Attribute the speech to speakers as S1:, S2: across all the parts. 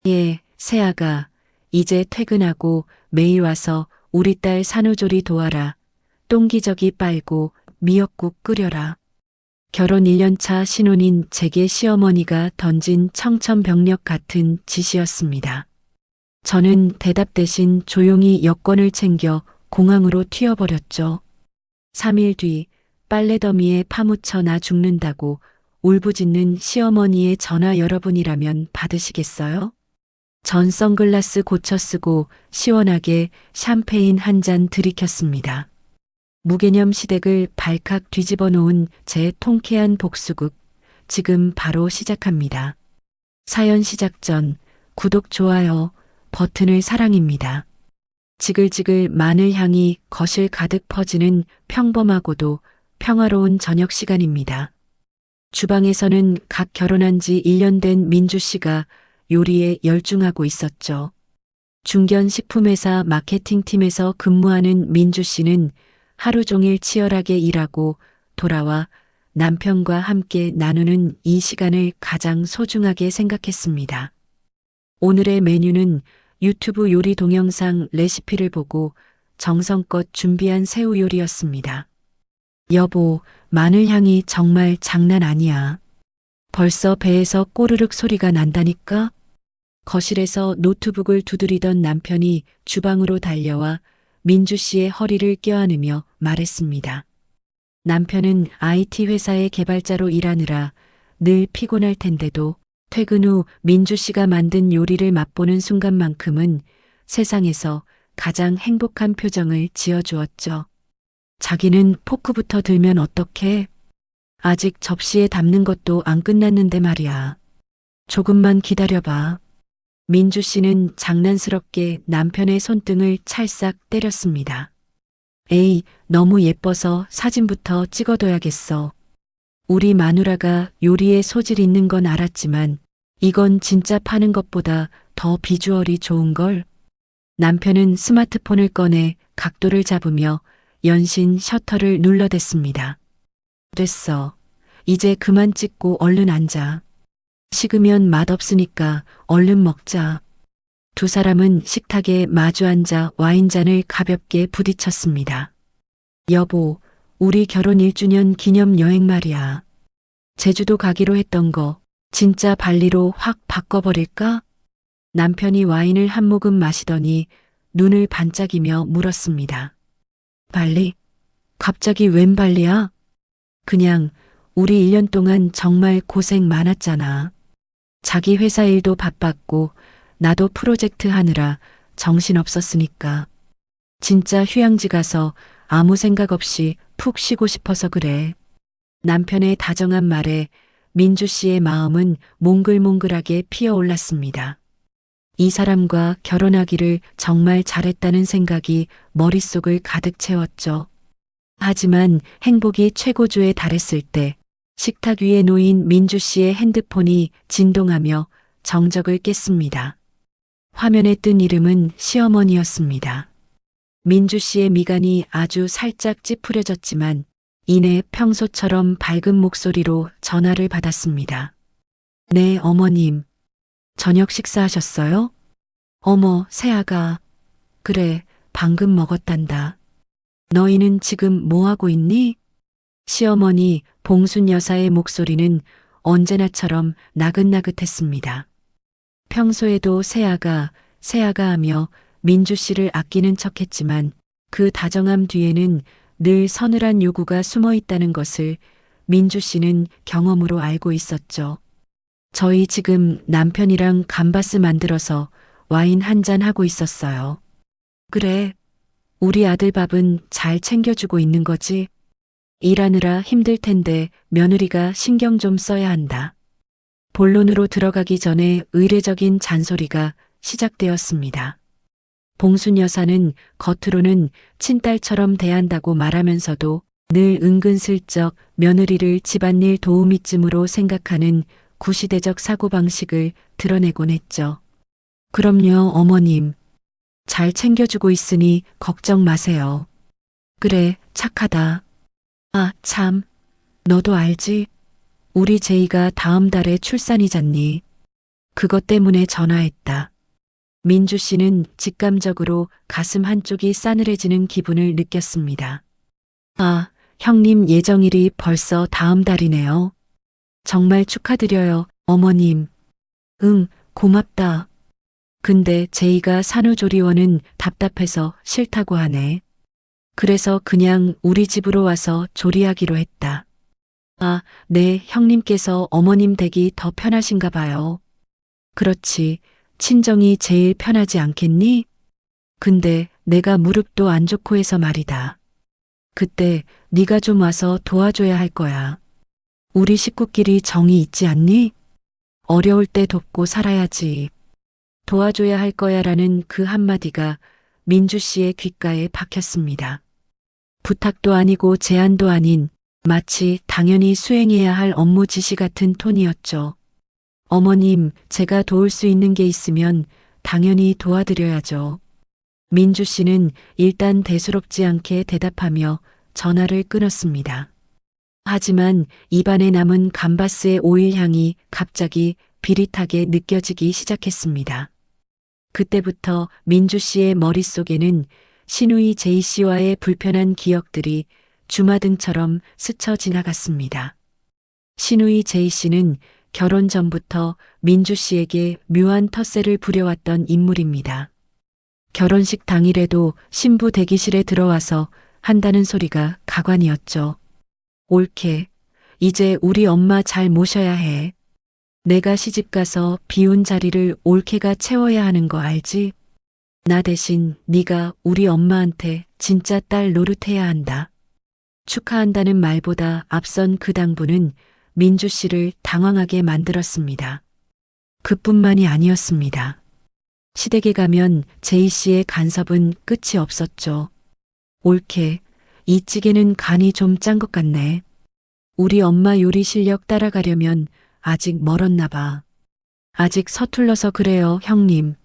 S1: 예, 새아가, 이제 퇴근하고 매일 와서 우리 딸 산후조리 도와라. 똥기저귀 빨고 미역국 끓여라. 결혼 1년차 신혼인 제게 시어머니가 던진 청천벽력 같은 지시였습니다. 저는 대답 대신 조용히 여권을 챙겨 공항으로 튀어버렸죠. 3일 뒤 빨래 더미에 파묻혀 나 죽는다고 울부짖는 시어머니의 전화 여러분이라면 받으시겠어요? 전 선글라스 고쳐 쓰고 시원하게 샴페인 한 잔 들이켰습니다. 무개념 시댁을 발칵 뒤집어 놓은 제 통쾌한 복수극, 지금 바로 시작합니다. 사연 시작 전 구독, 좋아요 버튼을 사랑입니다. 지글지글 마늘 향이 거실 가득 퍼지는 평범하고도 평화로운 저녁 시간입니다. 주방에서는 각 결혼한 지 1년 된 민주 씨가 요리에 열중하고 있었죠. 중견식품회사 마케팅팀에서 근무하는 민주 씨는 하루 종일 치열하게 일하고 돌아와 남편과 함께 나누는 이 시간을 가장 소중하게 생각했습니다. 오늘의 메뉴는 유튜브 요리 동영상 레시피를 보고 정성껏 준비한 새우 요리였습니다. 여보, 마늘 향이 정말 장난 아니야. 벌써 배에서 꼬르륵 소리가 난다니까? 거실에서 노트북을 두드리던 남편이 주방으로 달려와 민주 씨의 허리를 껴안으며 말했습니다. 남편은 IT 회사의 개발자로 일하느라 늘 피곤할 텐데도 퇴근 후 민주 씨가 만든 요리를 맛보는 순간만큼은 세상에서 가장 행복한 표정을 지어주었죠. 자기는 포크부터 들면 어떡해? 아직 접시에 담는 것도 안 끝났는데 말이야. 조금만 기다려봐. 민주 씨는 장난스럽게 남편의 손등을 찰싹 때렸습니다. 에이, 너무 예뻐서 사진부터 찍어둬야겠어. 우리 마누라가 요리에 소질 있는 건 알았지만 이건 진짜 파는 것보다 더 비주얼이 좋은걸. 남편은 스마트폰을 꺼내 각도를 잡으며 연신 셔터를 눌러댔습니다. 됐어. 이제 그만 찍고 얼른 앉아. 식으면 맛없으니까 얼른 먹자. 두 사람은 식탁에 마주 앉아 와인잔을 가볍게 부딪혔습니다. 여보, 우리 결혼 1주년 기념 여행 말이야. 제주도 가기로 했던 거 진짜 발리로 확 바꿔버릴까? 남편이 와인을 한 모금 마시더니 눈을 반짝이며 물었습니다. 발리? 갑자기 웬 발리야? 그냥 우리 1년 동안 정말 고생 많았잖아. 자기 회사 일도 바빴고 나도 프로젝트 하느라 정신없었으니까. 진짜 휴양지 가서 아무 생각 없이 푹 쉬고 싶어서 그래. 남편의 다정한 말에 민주 씨의 마음은 몽글몽글하게 피어올랐습니다. 이 사람과 결혼하기를 정말 잘했다는 생각이 머릿속을 가득 채웠죠. 하지만 행복이 최고조에 달했을 때 식탁 위에 놓인 민주 씨의 핸드폰이 진동하며 정적을 깼습니다. 화면에 뜬 이름은 시어머니였습니다. 민주 씨의 미간이 아주 살짝 찌푸려졌지만 이내 평소처럼 밝은 목소리로 전화를 받았습니다. 네, 어머님. 저녁 식사하셨어요? 어머, 새아가. 그래, 방금 먹었단다. 너희는 지금 뭐하고 있니? 시어머니 봉순 여사의 목소리는 언제나처럼 나긋나긋했습니다. 평소에도 새아가 하며 민주 씨를 아끼는 척했지만 그 다정함 뒤에는 늘 서늘한 요구가 숨어 있다는 것을 민주 씨는 경험으로 알고 있었죠. 저희 지금 남편이랑 감바스 만들어서 와인 한 잔 하고 있었어요. 그래, 우리 아들 밥은 잘 챙겨주고 있는 거지? 일하느라 힘들 텐데 며느리가 신경 좀 써야 한다. 본론으로 들어가기 전에 의례적인 잔소리가 시작되었습니다. 봉순 여사는 겉으로는 친딸처럼 대한다고 말하면서도 늘 은근슬쩍 며느리를 집안일 도우미쯤으로 생각하는 구시대적 사고방식을 드러내곤 했죠. 그럼요, 어머님. 잘 챙겨주고 있으니 걱정 마세요. 그래, 착하다. 아, 참. 너도 알지? 우리 제이가 다음 달에 출산이잖니. 그것 때문에 전화했다. 민주 씨는 직감적으로 가슴 한쪽이 싸늘해지는 기분을 느꼈습니다. 아, 형님 예정일이 벌써 다음 달이네요. 정말 축하드려요, 어머님. 응, 고맙다. 근데 제이가 산후조리원은 답답해서 싫다고 하네. 그래서 그냥 우리 집으로 와서 조리하기로 했다. 아, 네, 형님께서 어머님 댁이 더 편하신가 봐요. 그렇지. 친정이 제일 편하지 않겠니? 근데 내가 무릎도 안 좋고 해서 말이다. 그때 네가 좀 와서 도와줘야 할 거야. 우리 식구끼리 정이 있지 않니? 어려울 때 돕고 살아야지. 도와줘야 할 거야라는 그 한마디가 민주 씨의 귓가에 박혔습니다. 부탁도 아니고 제안도 아닌 마치 당연히 수행해야 할 업무 지시 같은 톤이었죠. 어머님, 제가 도울 수 있는 게 있으면 당연히 도와드려야죠. 민주 씨는 일단 대수롭지 않게 대답하며 전화를 끊었습니다. 하지만 입안에 남은 감바스의 오일 향이 갑자기 비릿하게 느껴지기 시작했습니다. 그때부터 민주 씨의 머릿속에는 신우이 제이 씨와의 불편한 기억들이 주마등처럼 스쳐 지나갔습니다. 신우이 제이 씨는 결혼 전부터 민주 씨에게 묘한 텃세를 부려왔던 인물입니다. 결혼식 당일에도 신부 대기실에 들어와서 한다는 소리가 가관이었죠. 옳게, 이제 우리 엄마 잘 모셔야 해. 내가 시집가서 비운 자리를 옳게가 채워야 하는 거 알지? 나 대신 네가 우리 엄마한테 진짜 딸 노릇해야 한다. 축하한다는 말보다 앞선 그 당부는 민주 씨를 당황하게 만들었습니다. 그뿐만이 아니었습니다. 시댁에 가면 제이 씨의 간섭은 끝이 없었죠. 옳게, 이 찌개는 간이 좀 짠 것 같네. 우리 엄마 요리 실력 따라가려면 아직 멀었나 봐. 아직 서툴러서 그래요, 형님.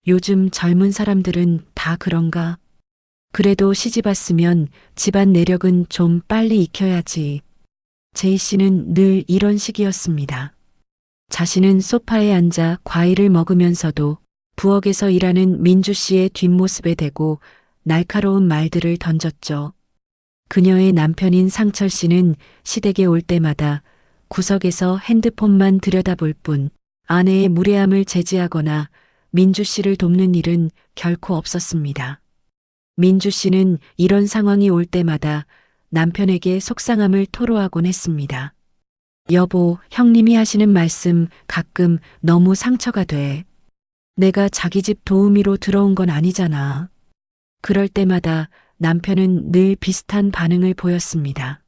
S1: 요즘 젊은 사람들은 다 그런가? 그래도 시집 왔으면 집안 내력은 좀 빨리 익혀야지. 제이 씨는 늘 이런 식이었습니다. 자신은 소파에 앉아 과일을 먹으면서도 부엌에서 일하는 민주 씨의 뒷모습에 대고 날카로운 말들을 던졌죠. 그녀의 남편인 상철 씨는 시댁에 올 때마다 구석에서 핸드폰만 들여다볼 뿐 아내의 무례함을 제지하거나 민주 씨를 돕는 일은 결코 없었습니다. 민주 씨는 이런 상황이 올 때마다 남편에게 속상함을 토로하곤 했습니다. 여보, 형님이 하시는 말씀 가끔 너무 상처가 돼. 내가 자기 집 도우미로 들어온 건 아니잖아. 그럴 때마다 남편은 늘 비슷한 반응을 보였습니다.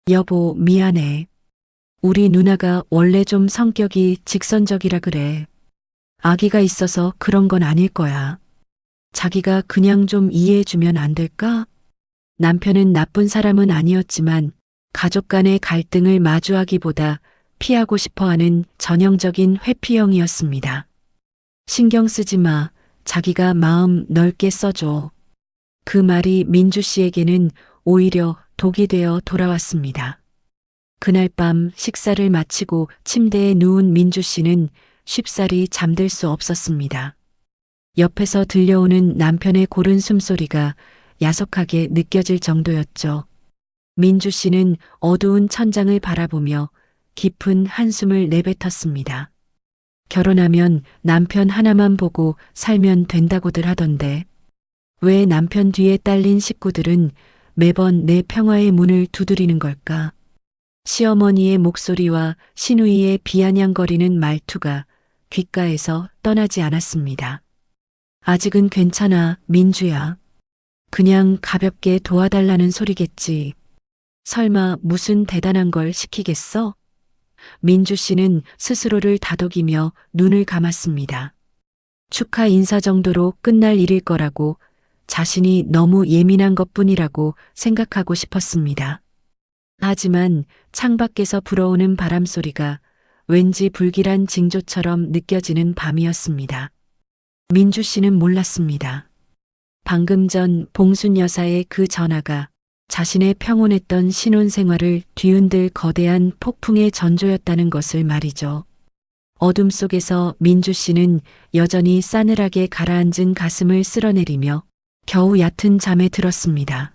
S1: 여보, 미안해. 우리 누나가 원래 좀 성격이 직선적이라 그래. 아기가 있어서 그런 건 아닐 거야. 자기가 그냥 좀 이해해주면 안 될까? 남편은 나쁜 사람은 아니었지만 가족 간의 갈등을 마주하기보다 피하고 싶어하는 전형적인 회피형이었습니다. 신경 쓰지 마. 자기가 마음 넓게 써줘. 그 말이 민주 씨에게는 오히려 독이 되어 돌아왔습니다. 그날 밤 식사를 마치고 침대에 누운 민주 씨는 쉽사리 잠들 수 없었습니다. 옆에서 들려오는 남편의 고른 숨소리가 야속하게 느껴질 정도였죠. 민주 씨는 어두운 천장을 바라보며 깊은 한숨을 내뱉었습니다. 결혼하면 남편 하나만 보고 살면 된다고들 하던데 왜 남편 뒤에 딸린 식구들은 매번 내 평화의 문을 두드리는 걸까? 시어머니의 목소리와 시누이의 비아냥거리는 말투가 귓가에서 떠나지 않았습니다. 아직은 괜찮아, 민주야. 그냥 가볍게 도와달라는 소리겠지. 설마 무슨 대단한 걸 시키겠어? 민주 씨는 스스로를 다독이며 눈을 감았습니다. 축하 인사 정도로 끝날 일일 거라고 자신이 너무 예민한 것뿐이라고 생각하고 싶었습니다. 하지만 창밖에서 불어오는 바람 소리가 왠지 불길한 징조처럼 느껴지는 밤이었습니다. 민주 씨는 몰랐습니다. 방금 전 봉순 여사의 그 전화가 자신의 평온했던 신혼생활을 뒤흔들 거대한 폭풍의 전조였다는 것을 말이죠. 어둠 속에서 민주 씨는 여전히 싸늘하게 가라앉은 가슴을 쓸어내리며 겨우 얕은 잠에 들었습니다.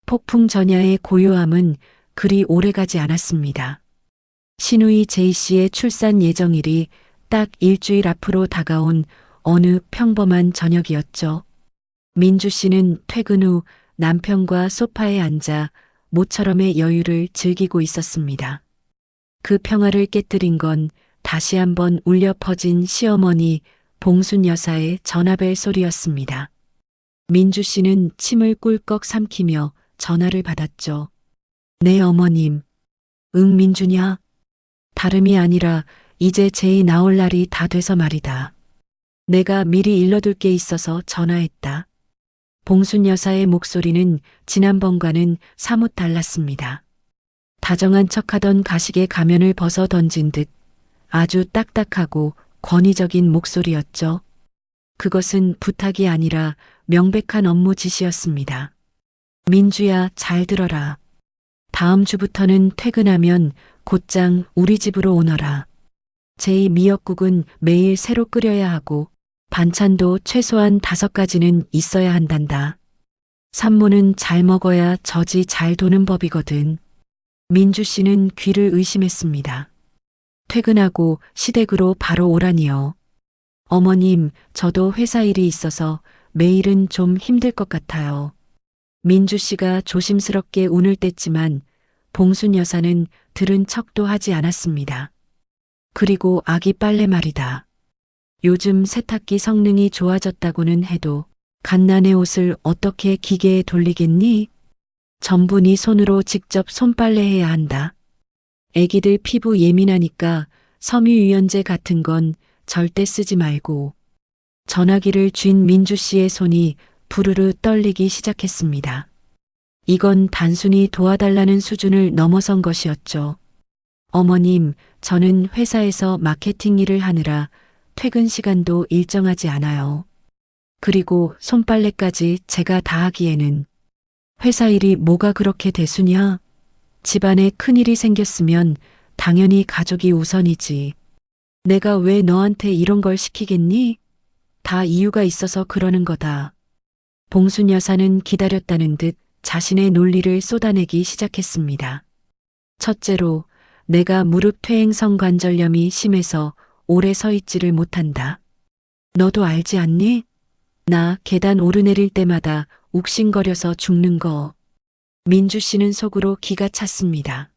S1: 폭풍 전야의 고요함은 그리 오래가지 않았습니다. 신우이 제이 씨의 출산 예정일이 딱 일주일 앞으로 다가온 어느 평범한 저녁이었죠. 민주 씨는 퇴근 후 남편과 소파에 앉아 모처럼의 여유를 즐기고 있었습니다. 그 평화를 깨뜨린 건 다시 한번 울려 퍼진 시어머니 봉순 여사의 전화벨 소리였습니다. 민주 씨는 침을 꿀꺽 삼키며 전화를 받았죠. 네, 어머님. 응, 민주냐? 다름이 아니라 이제 제이 나올 날이 다 돼서 말이다. 내가 미리 일러둘 게 있어서 전화했다. 봉순 여사의 목소리는 지난번과는 사뭇 달랐습니다. 다정한 척하던 가식의 가면을 벗어 던진 듯 아주 딱딱하고 권위적인 목소리였죠. 그것은 부탁이 아니라 명백한 업무 지시였습니다. 민주야, 잘 들어라. 다음 주부터는 퇴근하면 곧장 우리 집으로 오너라. 제이 미역국은 매일 새로 끓여야 하고 반찬도 최소한 5가지는 있어야 한단다. 산모는 잘 먹어야 젖이 잘 도는 법이거든. 민주 씨는 귀를 의심했습니다. 퇴근하고 시댁으로 바로 오라니요. 어머님, 저도 회사 일이 있어서 매일은 좀 힘들 것 같아요. 민주 씨가 조심스럽게 운을 뗐지만 봉순 여사는 들은 척도 하지 않았습니다. 그리고 아기 빨래 말이다. 요즘 세탁기 성능이 좋아졌다고는 해도 갓난의 옷을 어떻게 기계에 돌리겠니? 전부 네 손으로 직접 손빨래해야 한다. 애기들 피부 예민하니까 섬유유연제 같은 건 절대 쓰지 말고. 전화기를 쥔 민주 씨의 손이 부르르 떨리기 시작했습니다. 이건 단순히 도와달라는 수준을 넘어선 것이었죠. 어머님, 저는 회사에서 마케팅 일을 하느라 퇴근 시간도 일정하지 않아요. 그리고 손빨래까지 제가 다 하기에는 회사 일이 뭐가 그렇게 대수냐? 집안에 큰일이 생겼으면 당연히 가족이 우선이지. 내가 왜 너한테 이런 걸 시키겠니? 다 이유가 있어서 그러는 거다. 봉순 여사는 기다렸다는 듯 자신의 논리를 쏟아내기 시작했습니다. 첫째로, 내가 무릎 퇴행성 관절염이 심해서 오래 서 있지를 못한다. 너도 알지 않니? 나 계단 오르내릴 때마다 욱신거려서 죽는 거. 민주 씨는 속으로 기가 찼습니다.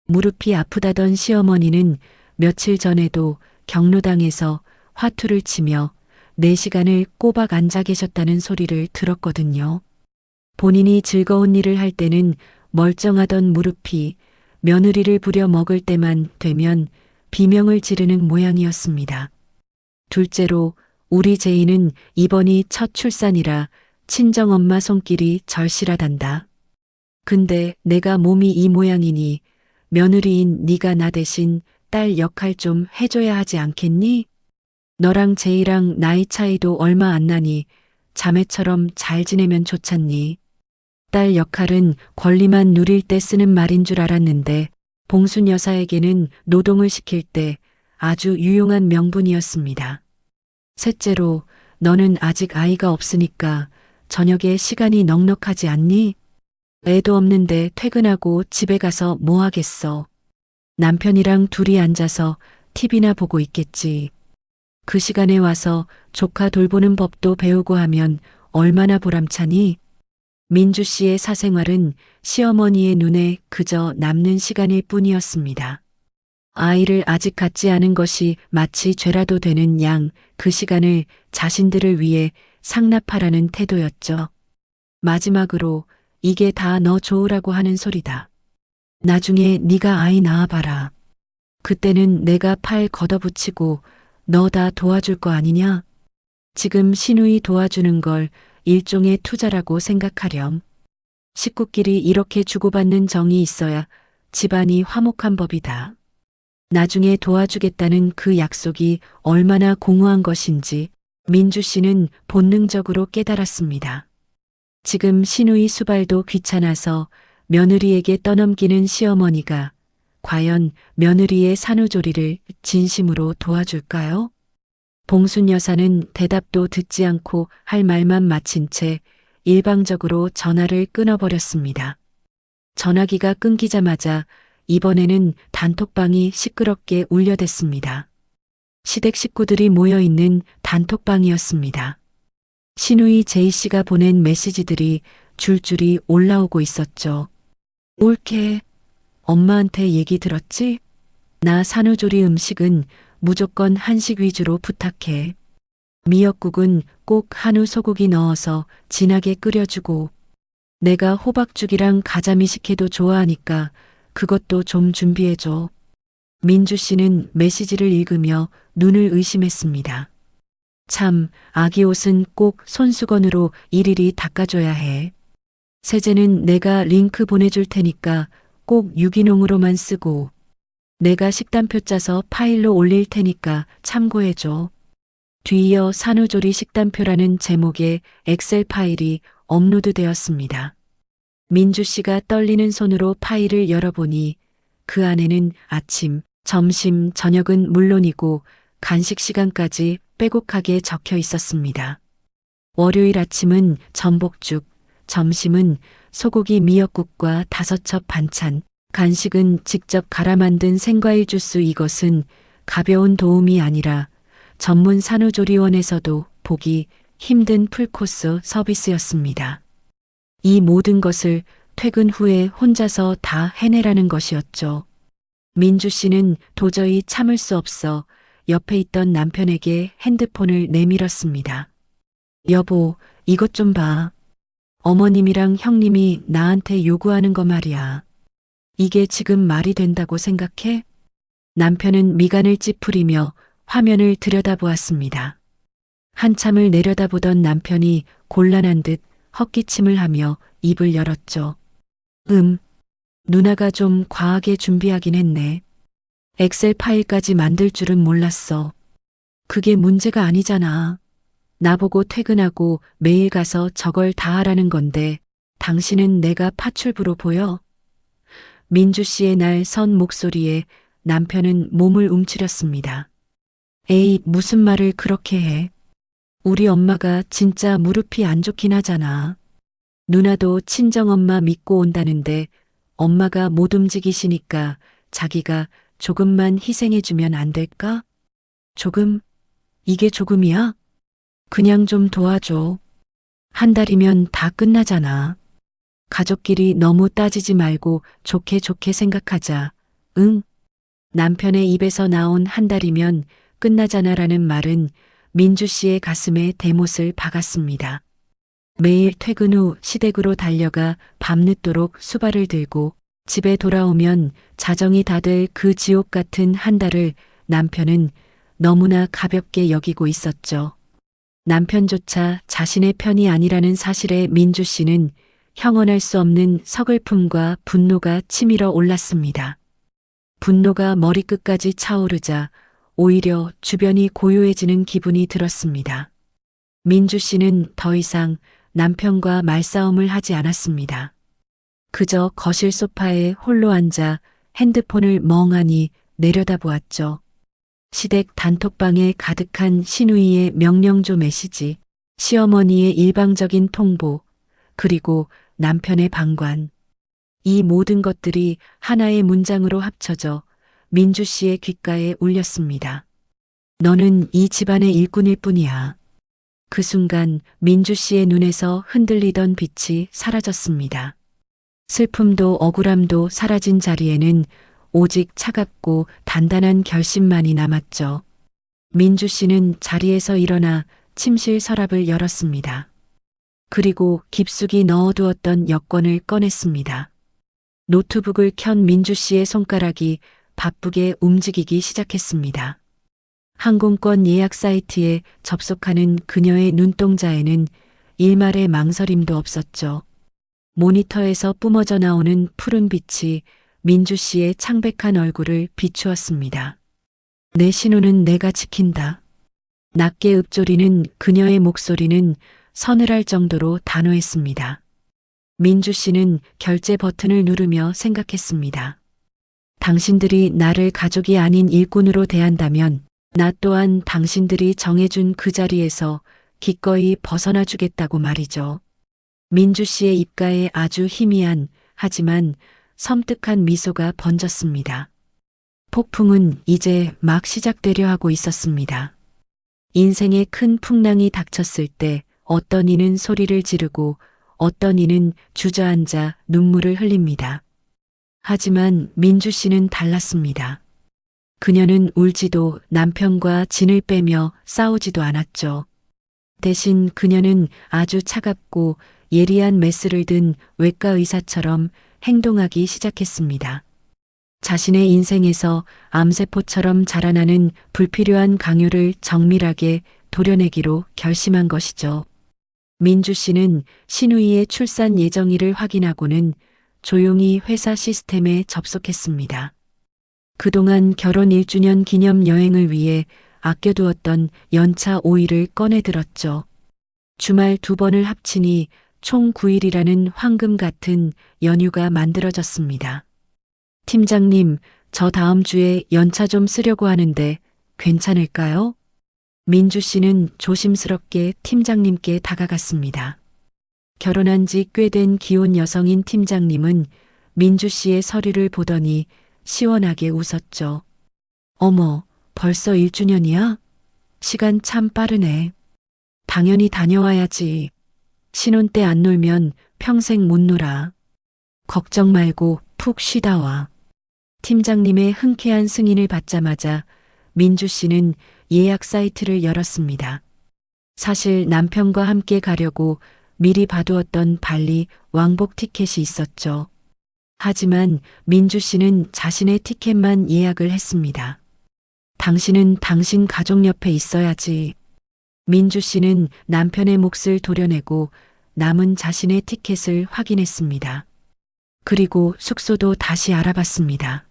S1: 무릎이 아프다던 시어머니는 며칠 전에도 경로당에서 화투를 치며 4시간을 꼬박 앉아 계셨다는 소리를 들었거든요. 본인이 즐거운 일을 할 때는 멀쩡하던 무릎이 며느리를 부려 먹을 때만 되면 비명을 지르는 모양이었습니다. 둘째로 우리 제이는 이번이 첫 출산이라 친정엄마 손길이 절실하단다. 근데 내가 몸이 이 모양이니 며느리인 네가 나 대신 딸 역할 좀 해줘야 하지 않겠니? 너랑 제이랑 나이 차이도 얼마 안 나니 자매처럼 잘 지내면 좋잖니. 딸 역할은 권리만 누릴 때 쓰는 말인 줄 알았는데 봉순 여사에게는 노동을 시킬 때 아주 유용한 명분이었습니다. 셋째로 너는 아직 아이가 없으니까 저녁에 시간이 넉넉하지 않니? 애도 없는데 퇴근하고 집에 가서 뭐 하겠어. 남편이랑 둘이 앉아서 TV나 보고 있겠지. 그 시간에 와서 조카 돌보는 법도 배우고 하면 얼마나 보람차니? 민주 씨의 사생활은 시어머니의 눈에 그저 남는 시간일 뿐이었습니다. 아이를 아직 갖지 않은 것이 마치 죄라도 되는 양 그 시간을 자신들을 위해 상납하라는 태도였죠. 마지막으로 이게 다 너 좋으라고 하는 소리다. 나중에 네가 아이 낳아봐라. 그때는 내가 팔 걷어붙이고 너 다 도와줄 거 아니냐? 지금 시누이 도와주는 걸 일종의 투자라고 생각하렴. 식구끼리 이렇게 주고받는 정이 있어야 집안이 화목한 법이다. 나중에 도와주겠다는 그 약속이 얼마나 공허한 것인지 민주 씨는 본능적으로 깨달았습니다. 지금 시누이 수발도 귀찮아서 며느리에게 떠넘기는 시어머니가 과연 며느리의 산후조리를 진심으로 도와줄까요? 봉순 여사는 대답도 듣지 않고 할 말만 마친 채 일방적으로 전화를 끊어버렸습니다. 전화기가 끊기자마자 이번에는 단톡방이 시끄럽게 울려댔습니다. 시댁 식구들이 모여있는 단톡방이었습니다. 신우이 제이씨가 보낸 메시지들이 줄줄이 올라오고 있었죠. 옳게 엄마한테 얘기 들었지? 나 산후조리 음식은 무조건 한식 위주로 부탁해. 미역국은 꼭 한우 소고기 넣어서 진하게 끓여주고 내가 호박죽이랑 가자미 식혜도 좋아하니까 그것도 좀 준비해줘. 민주 씨는 메시지를 읽으며 눈을 의심했습니다. 참, 아기 옷은 꼭 손수건으로 일일이 닦아줘야 해. 세제는 내가 링크 보내줄 테니까 꼭 유기농으로만 쓰고 내가 식단표 짜서 파일로 올릴 테니까 참고해줘. 뒤이어 산후조리 식단표라는 제목의 엑셀 파일이 업로드되었습니다. 민주 씨가 떨리는 손으로 파일을 열어보니 그 안에는 아침, 점심, 저녁은 물론이고 간식 시간까지 빼곡하게 적혀 있었습니다. 월요일 아침은 전복죽, 점심은 소고기 미역국과 5첩 반찬, 간식은 직접 갈아 만든 생과일 주스. 이것은 가벼운 도움이 아니라 전문 산후조리원에서도 보기 힘든 풀코스 서비스였습니다. 이 모든 것을 퇴근 후에 혼자서 다 해내라는 것이었죠. 민주 씨는 도저히 참을 수 없어 옆에 있던 남편에게 핸드폰을 내밀었습니다. 여보, 이것 좀 봐. 어머님이랑 형님이 나한테 요구하는 거 말이야. 이게 지금 말이 된다고 생각해? 남편은 미간을 찌푸리며 화면을 들여다보았습니다. 한참을 내려다보던 남편이 곤란한 듯 헛기침을 하며 입을 열었죠. 누나가 좀 과하게 준비하긴 했네. 엑셀 파일까지 만들 줄은 몰랐어. 그게 문제가 아니잖아. 나보고 퇴근하고 매일 가서 저걸 다 하라는 건데 당신은 내가 파출부로 보여? 민주 씨의 날 선 목소리에 남편은 몸을 움츠렸습니다. 에이, 무슨 말을 그렇게 해. 우리 엄마가 진짜 무릎이 안 좋긴 하잖아. 누나도 친정엄마 믿고 온다는데 엄마가 못 움직이시니까 자기가 조금만 희생해주면 안 될까? 조금? 이게 조금이야? 그냥 좀 도와줘. 한 달이면 다 끝나잖아. 가족끼리 너무 따지지 말고 좋게 좋게 생각하자. 응? 남편의 입에서 나온 한 달이면 끝나잖아라는 말은 민주 씨의 가슴에 대못을 박았습니다. 매일 퇴근 후 시댁으로 달려가 밤늦도록 수발을 들고 집에 돌아오면 자정이 다 될 그 지옥 같은 한 달을 남편은 너무나 가볍게 여기고 있었죠. 남편조차 자신의 편이 아니라는 사실에 민주 씨는 형언할 수 없는 서글픔과 분노가 치밀어 올랐습니다. 분노가 머리끝까지 차오르자 오히려 주변이 고요해지는 기분이 들었습니다. 민주 씨는 더 이상 남편과 말싸움을 하지 않았습니다. 그저 거실 소파에 홀로 앉아 핸드폰을 멍하니 내려다보았죠. 시댁 단톡방에 가득한 신우이의 명령조 메시지, 시어머니의 일방적인 통보, 그리고 남편의 방관. 이 모든 것들이 하나의 문장으로 합쳐져 민주 씨의 귓가에 울렸습니다. 너는 이 집안의 일꾼일 뿐이야. 그 순간 민주 씨의 눈에서 흔들리던 빛이 사라졌습니다. 슬픔도 억울함도 사라진 자리에는 오직 차갑고 단단한 결심만이 남았죠. 민주 씨는 자리에서 일어나 침실 서랍을 열었습니다. 그리고 깊숙이 넣어두었던 여권을 꺼냈습니다. 노트북을 켠 민주 씨의 손가락이 바쁘게 움직이기 시작했습니다. 항공권 예약 사이트에 접속하는 그녀의 눈동자에는 일말의 망설임도 없었죠. 모니터에서 뿜어져 나오는 푸른 빛이 민주 씨의 창백한 얼굴을 비추었습니다. 내 신호는 내가 지킨다. 낮게 읊조리는 그녀의 목소리는 서늘할 정도로 단호했습니다. 민주 씨는 결제 버튼을 누르며 생각했습니다. 당신들이 나를 가족이 아닌 일꾼으로 대한다면 나 또한 당신들이 정해준 그 자리에서 기꺼이 벗어나 주겠다고 말이죠. 민주 씨의 입가에 아주 희미한 하지만 섬뜩한 미소가 번졌습니다. 폭풍은 이제 막 시작되려 하고 있었습니다. 인생의 큰 풍랑이 닥쳤을 때 어떤 이는 소리를 지르고 어떤 이는 주저앉아 눈물을 흘립니다. 하지만 민주 씨는 달랐습니다. 그녀는 울지도 남편과 진을 빼며 싸우지도 않았죠. 대신 그녀는 아주 차갑고 예리한 메스를 든 외과 의사처럼 행동하기 시작했습니다. 자신의 인생에서 암세포처럼 자라나는 불필요한 강요를 정밀하게 도려내기로 결심한 것이죠. 민주 씨는 신우이의 출산 예정일을 확인하고는 조용히 회사 시스템에 접속했습니다. 그동안 결혼 1주년 기념 여행을 위해 아껴두었던 연차 5일을 꺼내들었죠. 주말 2번을 합치니 총 9일이라는 황금 같은 연휴가 만들어졌습니다. 팀장님, 저 다음 주에 연차 좀 쓰려고 하는데 괜찮을까요? 민주 씨는 조심스럽게 팀장님께 다가갔습니다. 결혼한 지 꽤 된 기혼 여성인 팀장님은 민주 씨의 서류를 보더니 시원하게 웃었죠. 어머, 벌써 1주년이야? 시간 참 빠르네. 당연히 다녀와야지. 신혼 때 안 놀면 평생 못 놀아. 걱정 말고 푹 쉬다 와. 팀장님의 흔쾌한 승인을 받자마자 민주 씨는 예약 사이트를 열었습니다. 사실 남편과 함께 가려고 미리 봐두었던 발리 왕복 티켓이 있었죠. 하지만 민주 씨는 자신의 티켓만 예약을 했습니다. 당신은 당신 가족 옆에 있어야지. 민주 씨는 남편의 몫을 도려내고 남은 자신의 티켓을 확인했습니다. 그리고 숙소도 다시 알아봤습니다.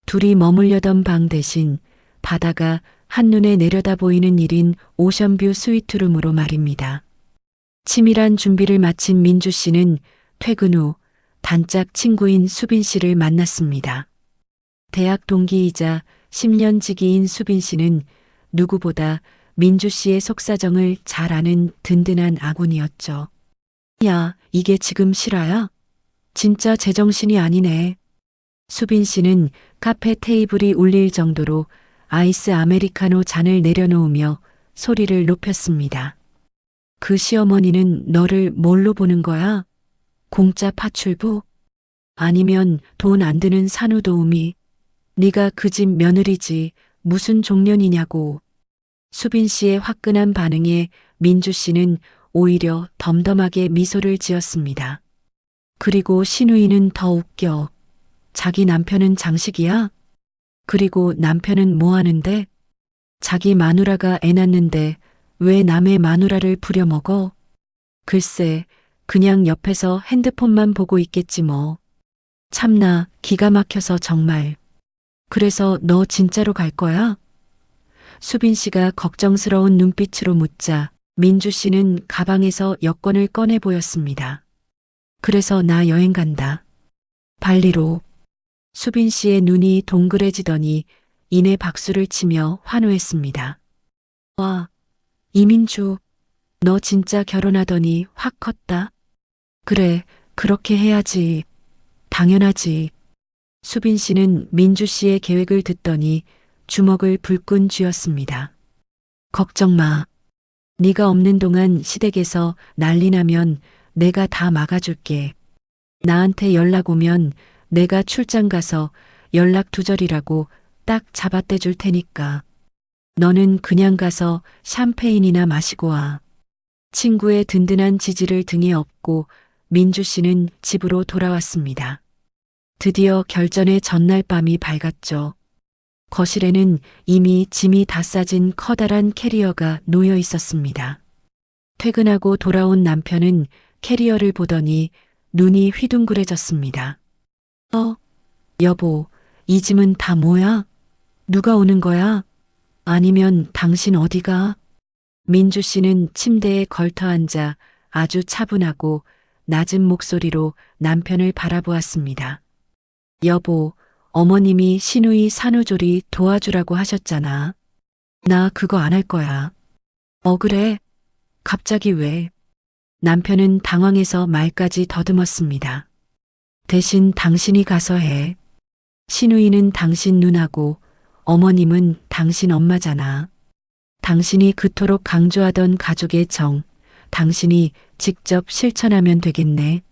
S1: 둘이 머물려던 방 대신 바다가 한눈에 내려다 보이는 1인 오션뷰 스위트룸으로 말입니다. 치밀한 준비를 마친 민주 씨는 퇴근 후 단짝 친구인 수빈 씨를 만났습니다. 대학 동기이자 10년 지기인 수빈 씨는 누구보다 민주 씨의 속사정을 잘 아는 든든한 아군이었죠. 야, 이게 지금 실화야? 진짜 제정신이 아니네. 수빈 씨는 카페 테이블이 울릴 정도로 아이스 아메리카노 잔을 내려놓으며 소리를 높였습니다. 그 시어머니는 너를 뭘로 보는 거야? 공짜 파출부? 아니면 돈 안 드는 산후도우미? 네가 그 집 며느리지 무슨 종년이냐고. 수빈 씨의 화끈한 반응에 민주 씨는 오히려 덤덤하게 미소를 지었습니다. 그리고 신우이는 더 웃겨. 자기 남편은 장식이야? 그리고 남편은 뭐 하는데? 자기 마누라가 애 낳는데 왜 남의 마누라를 부려먹어? 글쎄, 그냥 옆에서 핸드폰만 보고 있겠지 뭐. 참나, 기가 막혀서 정말. 그래서 너 진짜로 갈 거야? 수빈 씨가 걱정스러운 눈빛으로 묻자 민주 씨는 가방에서 여권을 꺼내 보였습니다. 그래서 나 여행 간다. 발리로. 수빈 씨의 눈이 동그래지더니 이내 박수를 치며 환호했습니다. 와, 이민주, 너 진짜 결혼하더니 확 컸다. 그래, 그렇게 해야지. 당연하지. 수빈 씨는 민주 씨의 계획을 듣더니 주먹을 불끈 쥐었습니다. 걱정 마. 네가 없는 동안 시댁에서 난리 나면 내가 다 막아줄게. 나한테 연락 오면 내가 출장 가서 연락 두절이라고 딱 잡아떼 줄 테니까. 너는 그냥 가서 샴페인이나 마시고 와. 친구의 든든한 지지를 등에 업고 민주 씨는 집으로 돌아왔습니다. 드디어 결전의 전날 밤이 밝았죠. 거실에는 이미 짐이 다 싸진 커다란 캐리어가 놓여 있었습니다. 퇴근하고 돌아온 남편은 캐리어를 보더니 눈이 휘둥그레졌습니다. 여보, 이 짐은 다 뭐야? 누가 오는 거야? 아니면 당신 어디가? 민주 씨는 침대에 걸터 앉아 아주 차분하고 낮은 목소리로 남편을 바라보았습니다. 여보, 어머님이 신우이 산후조리 도와주라고 하셨잖아. 나 그거 안 할 거야. 그래? 갑자기 왜? 남편은 당황해서 말까지 더듬었습니다. 대신 당신이 가서 해. 신우이는 당신 누나고 어머님은 당신 엄마잖아. 당신이 그토록 강조하던 가족의 정, 당신이 직접 실천하면 되겠네.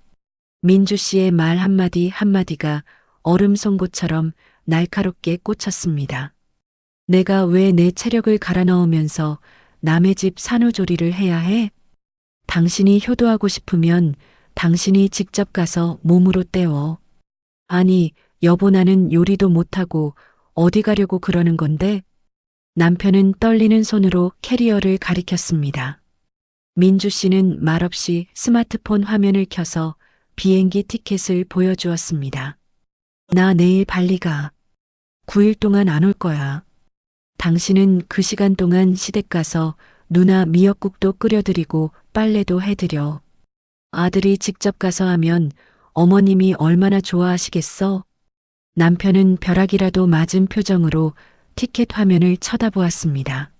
S1: 민주 씨의 말 한마디 한마디가 얼음 송곳처럼 날카롭게 꽂혔습니다. 내가 왜 내 체력을 갈아 넣으면서 남의 집 산후조리를 해야 해? 당신이 효도하고 싶으면 당신이 직접 가서 몸으로 때워. 아니, 여보 나는 요리도 못하고 어디 가려고 그러는 건데? 남편은 떨리는 손으로 캐리어를 가리켰습니다. 민주 씨는 말없이 스마트폰 화면을 켜서 비행기 티켓을 보여주었습니다. 나 내일 발리 가. 9일 동안 안 올 거야. 당신은 그 시간 동안 시댁 가서 누나 미역국도 끓여드리고 빨래도 해드려. 아들이 직접 가서 하면 어머님이 얼마나 좋아하시겠어? 남편은 벼락이라도 맞은 표정으로 티켓 화면을 쳐다보았습니다.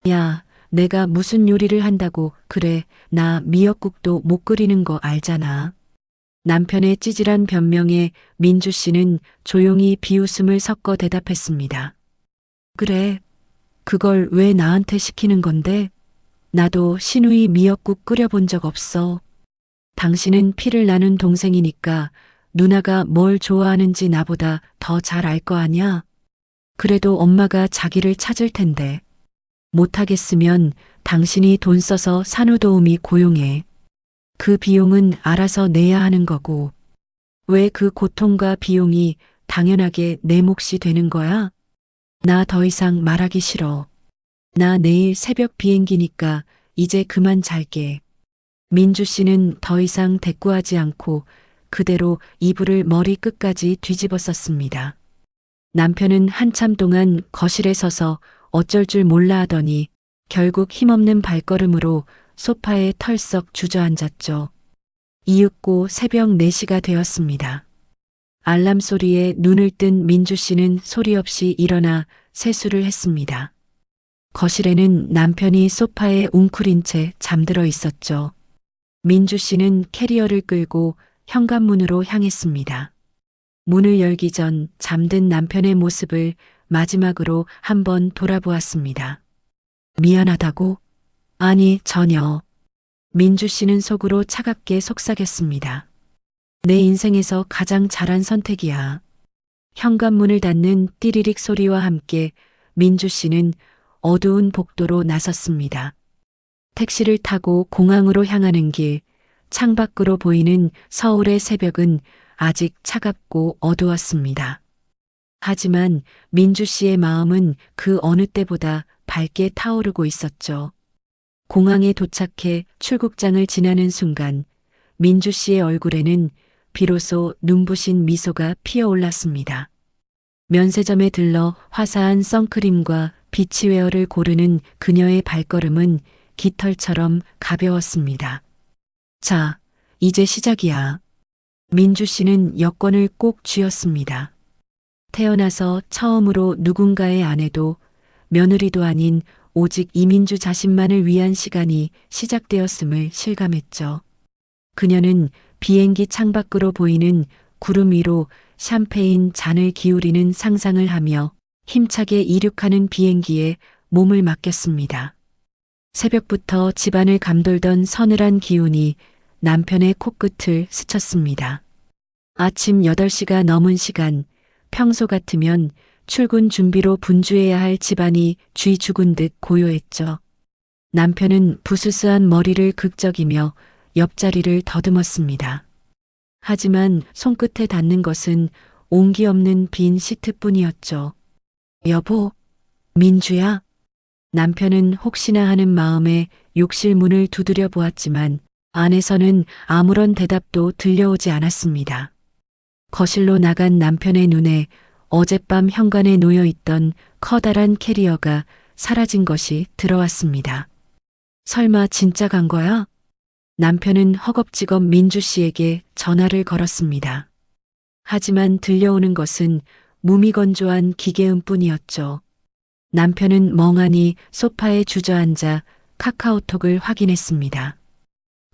S1: 야, 내가 무슨 요리를 한다고 그래, 나 미역국도 못 끓이는 거 알잖아. 남편의 찌질한 변명에 민주 씨는 조용히 비웃음을 섞어 대답했습니다. 그래, 그걸 왜 나한테 시키는 건데? 나도 신우이 미역국 끓여본 적 없어. 당신은 피를 나눈 동생이니까 누나가 뭘 좋아하는지 나보다 더 잘 알 거 아냐? 그래도 엄마가 자기를 찾을 텐데. 못하겠으면 당신이 돈 써서 산후도우미 고용해. 그 비용은 알아서 내야 하는 거고. 왜 그 고통과 비용이 당연하게 내 몫이 되는 거야? 나 더 이상 말하기 싫어. 나 내일 새벽 비행기니까 이제 그만 잘게. 민주 씨는 더 이상 대꾸하지 않고 그대로 이불을 머리 끝까지 뒤집어 썼습니다. 남편은 한참 동안 거실에 서서 어쩔 줄 몰라 하더니 결국 힘없는 발걸음으로 소파에 털썩 주저앉았죠. 이윽고 새벽 4시가 되었습니다. 알람 소리에 눈을 뜬 민주 씨는 소리 없이 일어나 세수를 했습니다. 거실에는 남편이 소파에 웅크린 채 잠들어 있었죠. 민주 씨는 캐리어를 끌고 현관문으로 향했습니다. 문을 열기 전 잠든 남편의 모습을 마지막으로 한번 돌아보았습니다. 미안하다고? 아니, 전혀. 민주 씨는 속으로 차갑게 속삭였습니다. 내 인생에서 가장 잘한 선택이야. 현관문을 닫는 띠리릭 소리와 함께 민주 씨는 어두운 복도로 나섰습니다. 택시를 타고 공항으로 향하는 길, 창밖으로 보이는 서울의 새벽은 아직 차갑고 어두웠습니다. 하지만 민주 씨의 마음은 그 어느 때보다 밝게 타오르고 있었죠. 공항에 도착해 출국장을 지나는 순간 민주 씨의 얼굴에는 비로소 눈부신 미소가 피어올랐습니다. 면세점에 들러 화사한 선크림과 비치웨어를 고르는 그녀의 발걸음은 깃털처럼 가벼웠습니다. 자, 이제 시작이야. 민주 씨는 여권을 꼭 쥐었습니다. 태어나서 처음으로 누군가의 아내도 며느리도 아닌 오직 이민주 자신만을 위한 시간이 시작되었음을 실감했죠. 그녀는 비행기 창밖으로 보이는 구름 위로 샴페인 잔을 기울이는 상상을 하며 힘차게 이륙하는 비행기에 몸을 맡겼습니다. 새벽부터 집안을 감돌던 서늘한 기운이 남편의 코끝을 스쳤습니다. 아침 8시가 넘은 시간, 평소 같으면 출근 준비로 분주해야 할 집안이 쥐 죽은 듯 고요했죠. 남편은 부스스한 머리를 극적이며 옆자리를 더듬었습니다. 하지만 손끝에 닿는 것은 온기 없는 빈 시트뿐이었죠. 여보, 민주야? 남편은 혹시나 하는 마음에 욕실 문을 두드려 보았지만 안에서는 아무런 대답도 들려오지 않았습니다. 거실로 나간 남편의 눈에 어젯밤 현관에 놓여 있던 커다란 캐리어가 사라진 것이 들어왔습니다. 설마 진짜 간 거야? 남편은 허겁지겁 민주 씨에게 전화를 걸었습니다. 하지만 들려오는 것은 무미건조한 기계음뿐이었죠. 남편은 멍하니 소파에 주저앉아 카카오톡을 확인했습니다.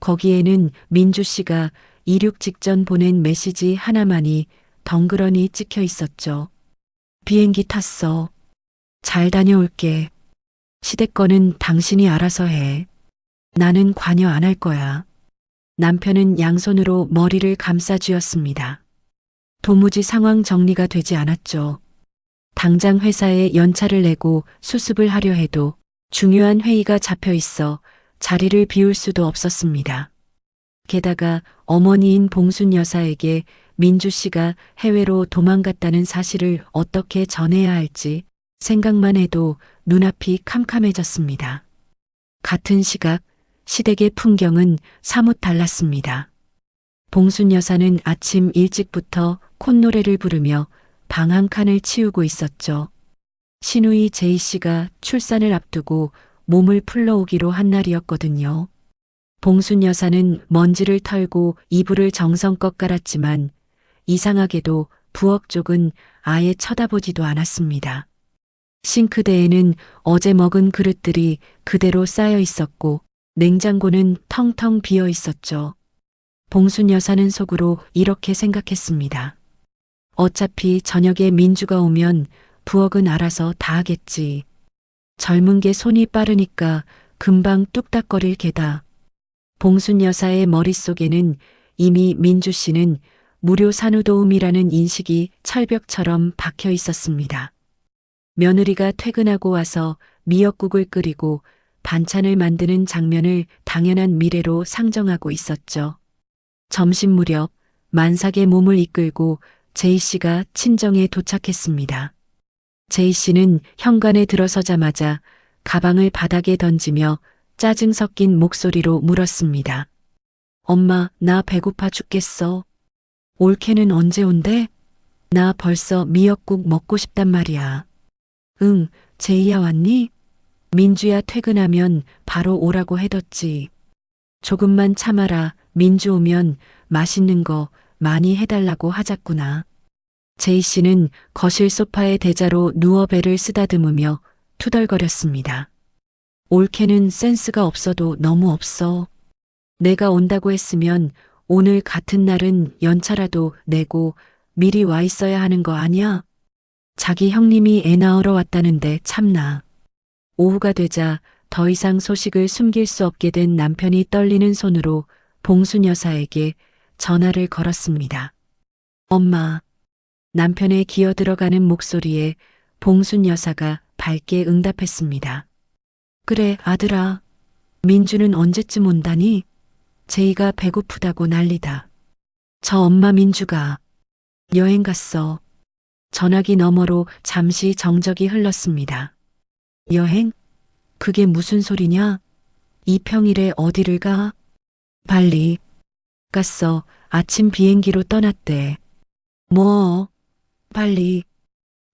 S1: 거기에는 민주 씨가 이륙 직전 보낸 메시지 하나만이 덩그러니 찍혀 있었죠. 비행기 탔어. 잘 다녀올게. 시댁 거는 당신이 알아서 해. 나는 관여 안 할 거야. 남편은 양손으로 머리를 감싸 쥐었습니다. 도무지 상황 정리가 되지 않았죠. 당장 회사에 연차를 내고 수습을 하려 해도 중요한 회의가 잡혀 있어 자리를 비울 수도 없었습니다. 게다가 어머니인 봉순 여사에게 민주 씨가 해외로 도망갔다는 사실을 어떻게 전해야 할지 생각만 해도 눈앞이 캄캄해졌습니다. 같은 시각 시댁의 풍경은 사뭇 달랐습니다. 봉순 여사는 아침 일찍부터 콧노래를 부르며 방 한 칸을 치우고 있었죠. 시누이 제이 씨가 출산을 앞두고 몸을 풀러오기로 한 날이었거든요. 봉순 여사는 먼지를 털고 이불을 정성껏 깔았지만 이상하게도 부엌 쪽은 아예 쳐다보지도 않았습니다. 싱크대에는 어제 먹은 그릇들이 그대로 쌓여 있었고 냉장고는 텅텅 비어 있었죠. 봉순 여사는 속으로 이렇게 생각했습니다. 어차피 저녁에 민주가 오면 부엌은 알아서 다 하겠지. 젊은 게 손이 빠르니까 금방 뚝딱거릴 게다. 봉순 여사의 머릿속에는 이미 민주 씨는 무료 산후도우미라는 인식이 철벽처럼 박혀 있었습니다. 며느리가 퇴근하고 와서 미역국을 끓이고 반찬을 만드는 장면을 당연한 미래로 상정하고 있었죠. 점심 무렵 만삭의 몸을 이끌고 제이 씨가 친정에 도착했습니다. 제이 씨는 현관에 들어서자마자 가방을 바닥에 던지며 짜증 섞인 목소리로 물었습니다. 엄마, 나 배고파 죽겠어. 올케는 언제 온대? 나 벌써 미역국 먹고 싶단 말이야. 응, 제이야 왔니? 민주야 퇴근하면 바로 오라고 해뒀지. 조금만 참아라. 민주 오면 맛있는 거 많이 해달라고 하자꾸나. 제이 씨는 거실 소파에 대자로 누워 배를 쓰다듬으며 투덜거렸습니다. 올케는 센스가 없어도 너무 없어. 내가 온다고 했으면 오늘 같은 날은 연차라도 내고 미리 와 있어야 하는 거 아니야? 자기 형님이 애 낳으러 왔다는데 참나. 오후가 되자 더 이상 소식을 숨길 수 없게 된 남편이 떨리는 손으로 봉순 여사에게 전화를 걸었습니다. 엄마. 남편의 기어 들어가는 목소리에 봉순 여사가 밝게 응답했습니다. 그래, 아들아. 민주는 언제쯤 온다니? 제이가 배고프다고 난리다. 저 엄마 민주가 여행 갔어. 전화기 너머로 잠시 정적이 흘렀습니다. 여행? 그게 무슨 소리냐? 이 평일에 어디를 가? 발리. 갔어. 아침 비행기로 떠났대. 뭐? 발리.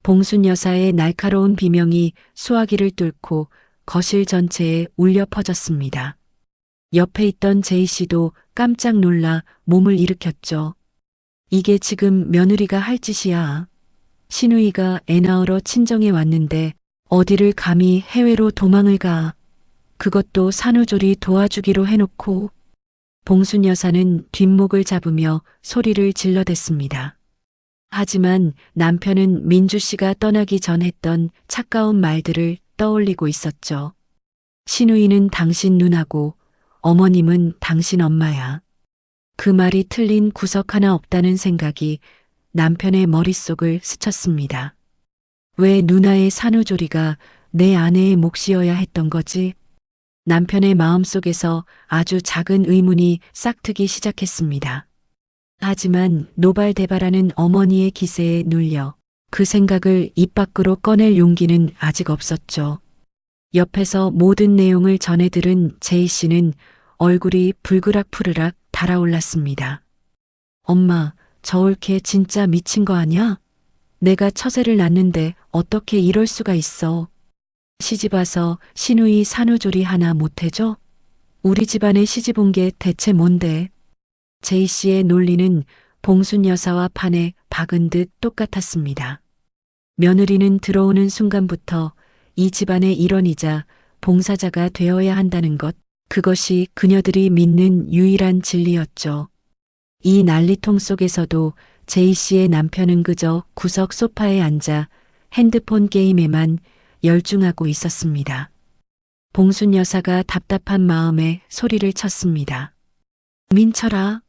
S1: 봉순 여사의 날카로운 비명이 수화기를 뚫고 거실 전체에 울려 퍼졌습니다. 옆에 있던 제이 씨도 깜짝 놀라 몸을 일으켰죠. 이게 지금 며느리가 할 짓이야. 시누이가 애 낳으러 친정에 왔는데 어디를 감히 해외로 도망을 가. 그것도 산후조리 도와주기로 해놓고. 봉순 여사는 뒷목을 잡으며 소리를 질러댔습니다. 하지만 남편은 민주 씨가 떠나기 전 했던 차가운 말들을 떠올리고 있었죠. 시누이는 당신 누나고 어머님은 당신 엄마야. 그 말이 틀린 구석 하나 없다는 생각이 남편의 머릿속을 스쳤습니다. 왜 누나의 산후조리가 내 아내의 몫이어야 했던 거지? 남편의 마음속에서 아주 작은 의문이 싹트기 시작했습니다. 하지만 노발대발하는 어머니의 기세에 눌려 그 생각을 입 밖으로 꺼낼 용기는 아직 없었죠. 옆에서 모든 내용을 전해 들은 제이 씨는 얼굴이 불그락푸르락 달아올랐습니다. 엄마, 저 올케 진짜 미친 거 아니야? 내가 처제를 낳는데 어떻게 이럴 수가 있어? 시집 와서 시누이 산후조리 하나 못 해줘? 우리 집안에 시집 온 게 대체 뭔데? 제이 씨의 논리는 봉순 여사와 판에 박은 듯 똑같았습니다. 며느리는 들어오는 순간부터 이 집안의 일원이자 봉사자가 되어야 한다는 것, 그것이 그녀들이 믿는 유일한 진리였죠. 이 난리통 속에서도 제이 씨의 남편은 그저 구석 소파에 앉아 핸드폰 게임에만 열중하고 있었습니다. 봉순 여사가 답답한 마음에 소리를 쳤습니다. 민철아,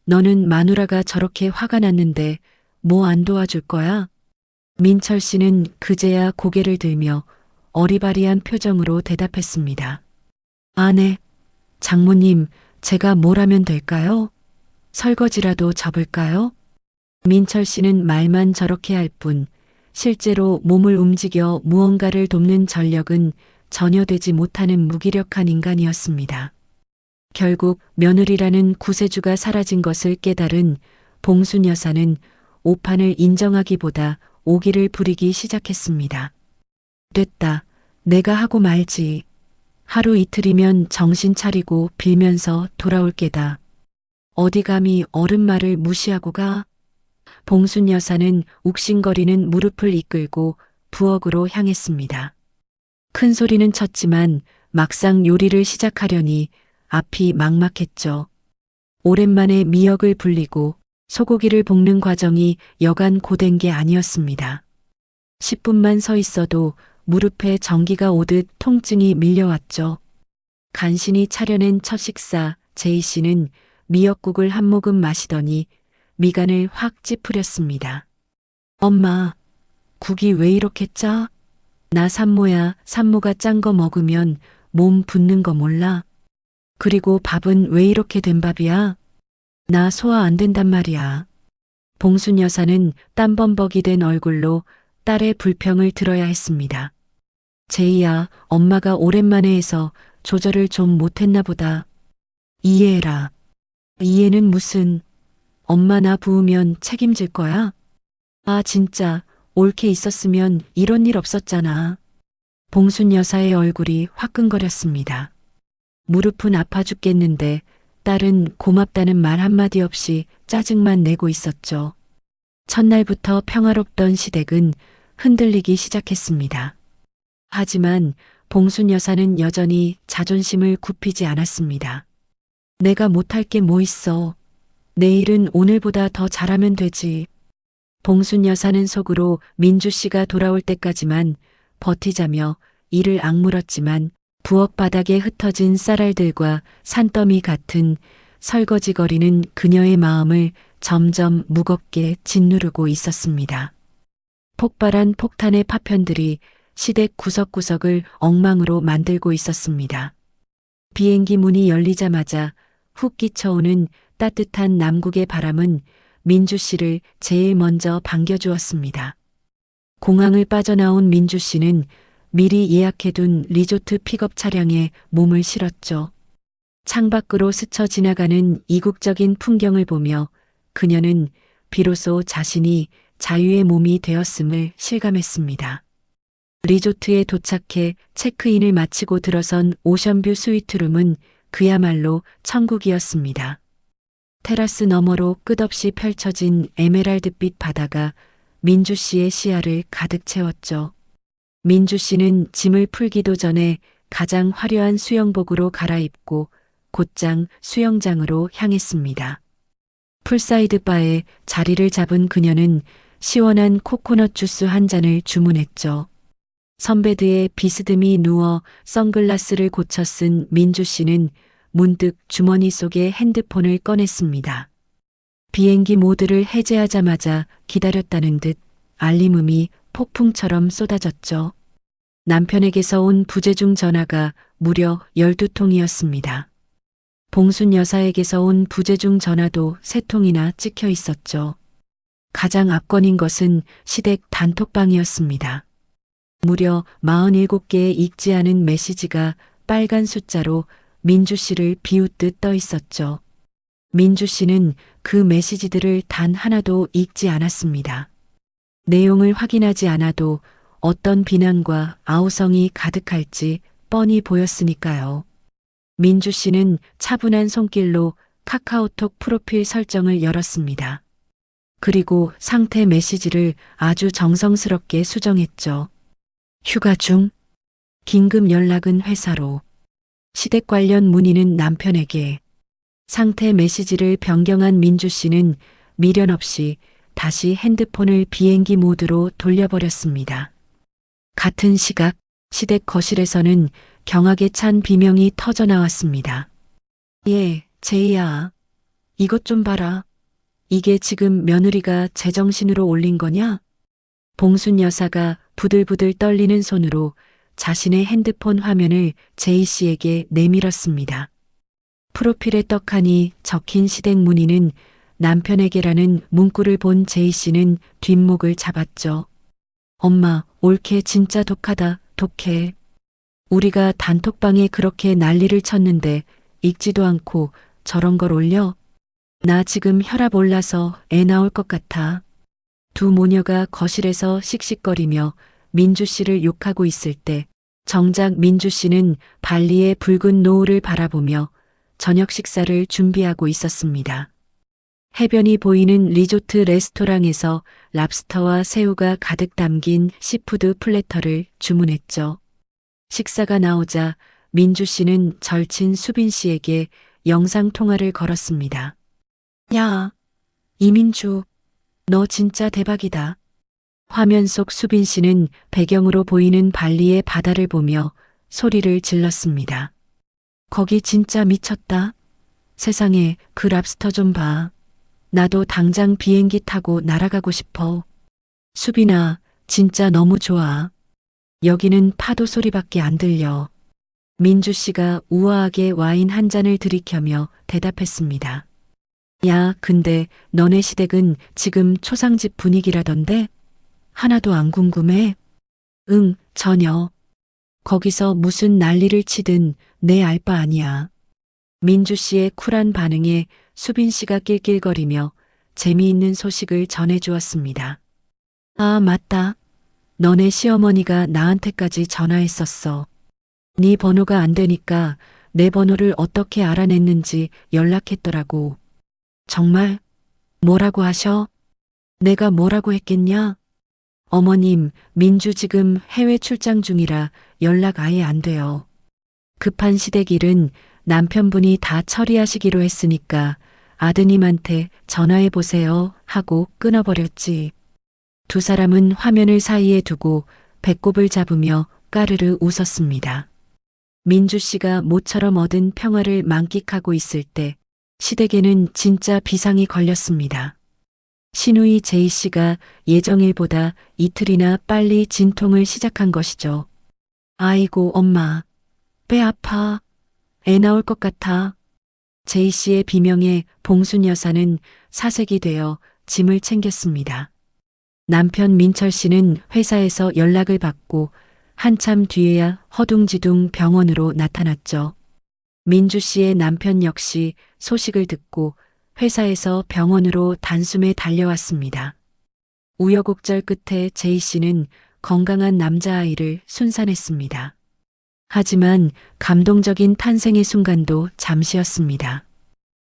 S1: 너는 마누라가 저렇게 화가 났는데 뭐 안 도와줄 거야? 민철 씨는 그제야 고개를 들며 어리바리한 표정으로 대답했습니다. 아, 네. 장모님, 제가 뭘 하면 될까요? 설거지라도 접을까요? 민철 씨는 말만 저렇게 할 뿐, 실제로 몸을 움직여 무언가를 돕는 전력은 전혀 되지 못하는 무기력한 인간이었습니다. 결국 며느리라는 구세주가 사라진 것을 깨달은 봉순 여사는 오판을 인정하기보다 오기를 부리기 시작했습니다. 됐다. 내가 하고 말지. 하루 이틀이면 정신 차리고 빌면서 돌아올 게다. 어디 감히 어른 말을 무시하고 가? 봉순 여사는 욱신거리는 무릎을 이끌고 부엌으로 향했습니다. 큰 소리는 쳤지만 막상 요리를 시작하려니 앞이 막막했죠. 오랜만에 미역을 불리고 소고기를 볶는 과정이 여간 고된 게 아니었습니다. 10분만 서 있어도 무릎에 전기가 오듯 통증이 밀려왔죠. 간신히 차려낸 첫 식사, 제이 씨는 미역국을 한 모금 마시더니 미간을 확 찌푸렸습니다. 엄마, 국이 왜 이렇게 짜? 나 산모야. 산모가 짠 거 먹으면 몸 붓는 거 몰라? 그리고 밥은 왜 이렇게 된 밥이야? 나 소화 안 된단 말이야. 봉순 여사는 땀범벅이 된 얼굴로 딸의 불평을 들어야 했습니다. 제이야, 엄마가 오랜만에 해서 조절을 좀 못했나 보다. 이해해라. 이해는 무슨. 엄마 나 부으면 책임질 거야? 아, 진짜 옳게 있었으면 이런 일 없었잖아. 봉순 여사의 얼굴이 화끈거렸습니다. 무릎은 아파 죽겠는데 딸은 고맙다는 말 한마디 없이 짜증만 내고 있었죠. 첫날부터 평화롭던 시댁은 흔들리기 시작했습니다. 하지만 봉순 여사는 여전히 자존심을 굽히지 않았습니다. 내가 못할 게 뭐 있어. 내일은 오늘보다 더 잘하면 되지. 봉순 여사는 속으로 민주 씨가 돌아올 때까지만 버티자며 이를 악물었지만 부엌 바닥에 흩어진 쌀알들과 산더미 같은 설거지거리는 그녀의 마음을 점점 무겁게 짓누르고 있었습니다. 폭발한 폭탄의 파편들이 시댁 구석구석을 엉망으로 만들고 있었습니다. 비행기 문이 열리자마자 훅 끼쳐오는 따뜻한 남국의 바람은 민주 씨를 제일 먼저 반겨주었습니다. 공항을 빠져나온 민주 씨는 미리 예약해둔 리조트 픽업 차량에 몸을 실었죠. 창밖으로 스쳐 지나가는 이국적인 풍경을 보며 그녀는 비로소 자신이 자유의 몸이 되었음을 실감했습니다. 리조트에 도착해 체크인을 마치고 들어선 오션뷰 스위트룸은 그야말로 천국이었습니다. 테라스 너머로 끝없이 펼쳐진 에메랄드빛 바다가 민주 씨의 시야를 가득 채웠죠. 민주 씨는 짐을 풀기도 전에 가장 화려한 수영복으로 갈아입고 곧장 수영장으로 향했습니다. 풀사이드 바에 자리를 잡은 그녀는 시원한 코코넛 주스 한 잔을 주문했죠. 선베드에 비스듬히 누워 선글라스를 고쳐 쓴 민주 씨는 문득 주머니 속에 핸드폰을 꺼냈습니다. 비행기 모드를 해제하자마자 기다렸다는 듯 알림음이 폭풍처럼 쏟아졌죠. 남편에게서 온 부재중 전화가 무려 12통이었습니다. 봉순 여사에게서 온 부재중 전화도 3통이나 찍혀 있었죠. 가장 압권인 것은 시댁 단톡방이었습니다. 무려 47개의 읽지 않은 메시지가 빨간 숫자로 민주 씨를 비웃듯 떠 있었죠. 민주 씨는 그 메시지들을 단 하나도 읽지 않았습니다. 내용을 확인하지 않아도 어떤 비난과 아우성이 가득할지 뻔히 보였으니까요. 민주 씨는 차분한 손길로 카카오톡 프로필 설정을 열었습니다. 그리고 상태 메시지를 아주 정성스럽게 수정했죠. 휴가 중. 긴급 연락은 회사로. 시댁 관련 문의는 남편에게. 상태 메시지를 변경한 민주 씨는 미련 없이 다시 핸드폰을 비행기 모드로 돌려버렸습니다. 같은 시각 시댁 거실에서는 경악에 찬 비명이 터져 나왔습니다. 예, 제이야. 이것 좀 봐라. 이게 지금 며느리가 제정신으로 올린 거냐? 봉순 여사가 부들부들 떨리는 손으로 자신의 핸드폰 화면을 제이 씨에게 내밀었습니다. 프로필에 떡하니 적힌 시댁 문의는 남편에게라는 문구를 본 제이 씨는 뒷목을 잡았죠. 엄마, 올케 진짜 독하다, 독해. 우리가 단톡방에 그렇게 난리를 쳤는데 읽지도 않고 저런 걸 올려? 나 지금 혈압 올라서 애 나올 것 같아. 두 모녀가 거실에서 씩씩거리며 민주 씨를 욕하고 있을 때 정작 민주 씨는 발리의 붉은 노을을 바라보며 저녁 식사를 준비하고 있었습니다. 해변이 보이는 리조트 레스토랑에서 랍스터와 새우가 가득 담긴 시푸드 플래터를 주문했죠. 식사가 나오자 민주 씨는 절친 수빈 씨에게 영상 통화를 걸었습니다. 야, 이민주, 너 진짜 대박이다. 화면 속 수빈 씨는 배경으로 보이는 발리의 바다를 보며 소리를 질렀습니다. 거기 진짜 미쳤다. 세상에 그 랍스터 좀 봐. 나도 당장 비행기 타고 날아가고 싶어. 수빈아, 진짜 너무 좋아. 여기는 파도 소리밖에 안 들려. 민주 씨가 우아하게 와인 한 잔을 들이켜며 대답했습니다. 야, 근데 너네 시댁은 지금 초상집 분위기라던데? 하나도 안 궁금해? 응, 전혀. 거기서 무슨 난리를 치든 내 알 바 아니야. 민주 씨의 쿨한 반응에 수빈 씨가 낄낄거리며 재미있는 소식을 전해주었습니다. 아, 맞다. 너네 시어머니가 나한테까지 전화했었어. 네 번호가 안 되니까 내 번호를 어떻게 알아냈는지 연락했더라고. 정말? 뭐라고 하셔? 내가 뭐라고 했겠냐? 어머님, 민주 지금 해외 출장 중이라 연락 아예 안 돼요. 급한 시댁 일은 남편분이 다 처리하시기로 했으니까 아드님한테 전화해 보세요 하고 끊어버렸지. 두 사람은 화면을 사이에 두고 배꼽을 잡으며 까르르 웃었습니다. 민주 씨가 모처럼 얻은 평화를 만끽하고 있을 때 시댁에는 진짜 비상이 걸렸습니다. 시누이 제이 씨가 예정일보다 이틀이나 빨리 진통을 시작한 것이죠. 아이고 엄마, 배 아파. 애 나올 것 같아. 제이 씨의 비명에 봉순 여사는 사색이 되어 짐을 챙겼습니다. 남편 민철 씨는 회사에서 연락을 받고 한참 뒤에야 허둥지둥 병원으로 나타났죠. 민주 씨의 남편 역시 소식을 듣고 회사에서 병원으로 단숨에 달려왔습니다. 우여곡절 끝에 제이 씨는 건강한 남자아이를 순산했습니다. 하지만 감동적인 탄생의 순간도 잠시였습니다.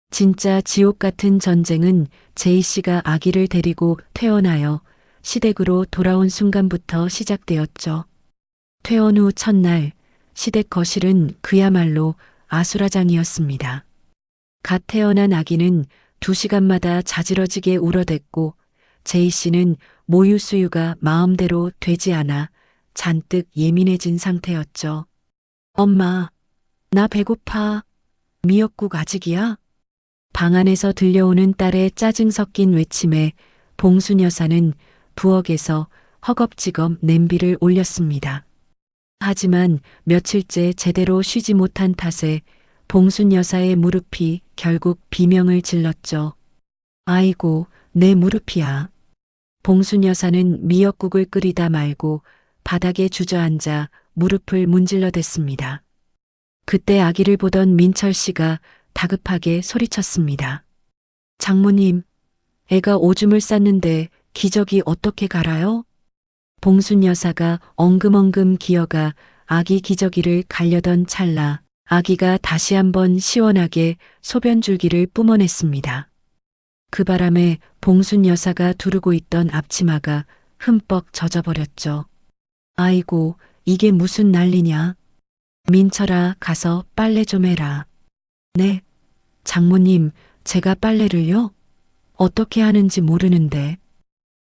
S1: 진짜 지옥 같은 전쟁은 제이 씨가 아기를 데리고 퇴원하여 시댁으로 돌아온 순간부터 시작되었죠. 퇴원 후 첫날 시댁 거실은 그야말로 아수라장이었습니다. 갓 태어난 아기는 2시간마다 자지러지게 울어댔고 제이 씨는 모유 수유가 마음대로 되지 않아 잔뜩 예민해진 상태였죠. 엄마, 나 배고파. 미역국 아직이야? 방 안에서 들려오는 딸의 짜증 섞인 외침에 봉순 여사는 부엌에서 허겁지겁 냄비를 올렸습니다. 하지만 며칠째 제대로 쉬지 못한 탓에 봉순 여사의 무릎이 결국 비명을 질렀죠. 아이고, 내 무릎이야. 봉순 여사는 미역국을 끓이다 말고 바닥에 주저앉아 무릎을 문질러댔습니다. 그때 아기를 보던 민철 씨가 다급하게 소리쳤습니다. 장모님, 애가 오줌을 쌌는데 기저귀 어떻게 갈아요? 봉순 여사가 엉금엉금 기어가 아기 기저귀를 갈려던 찰나 아기가 다시 한번 시원하게 소변 줄기를 뿜어냈습니다. 그 바람에 봉순 여사가 두르고 있던 앞치마가 흠뻑 젖어버렸죠. 아이고, 이게 무슨 난리냐. 민철아, 가서 빨래 좀 해라. 네, 장모님, 제가 빨래를요? 어떻게 하는지 모르는데.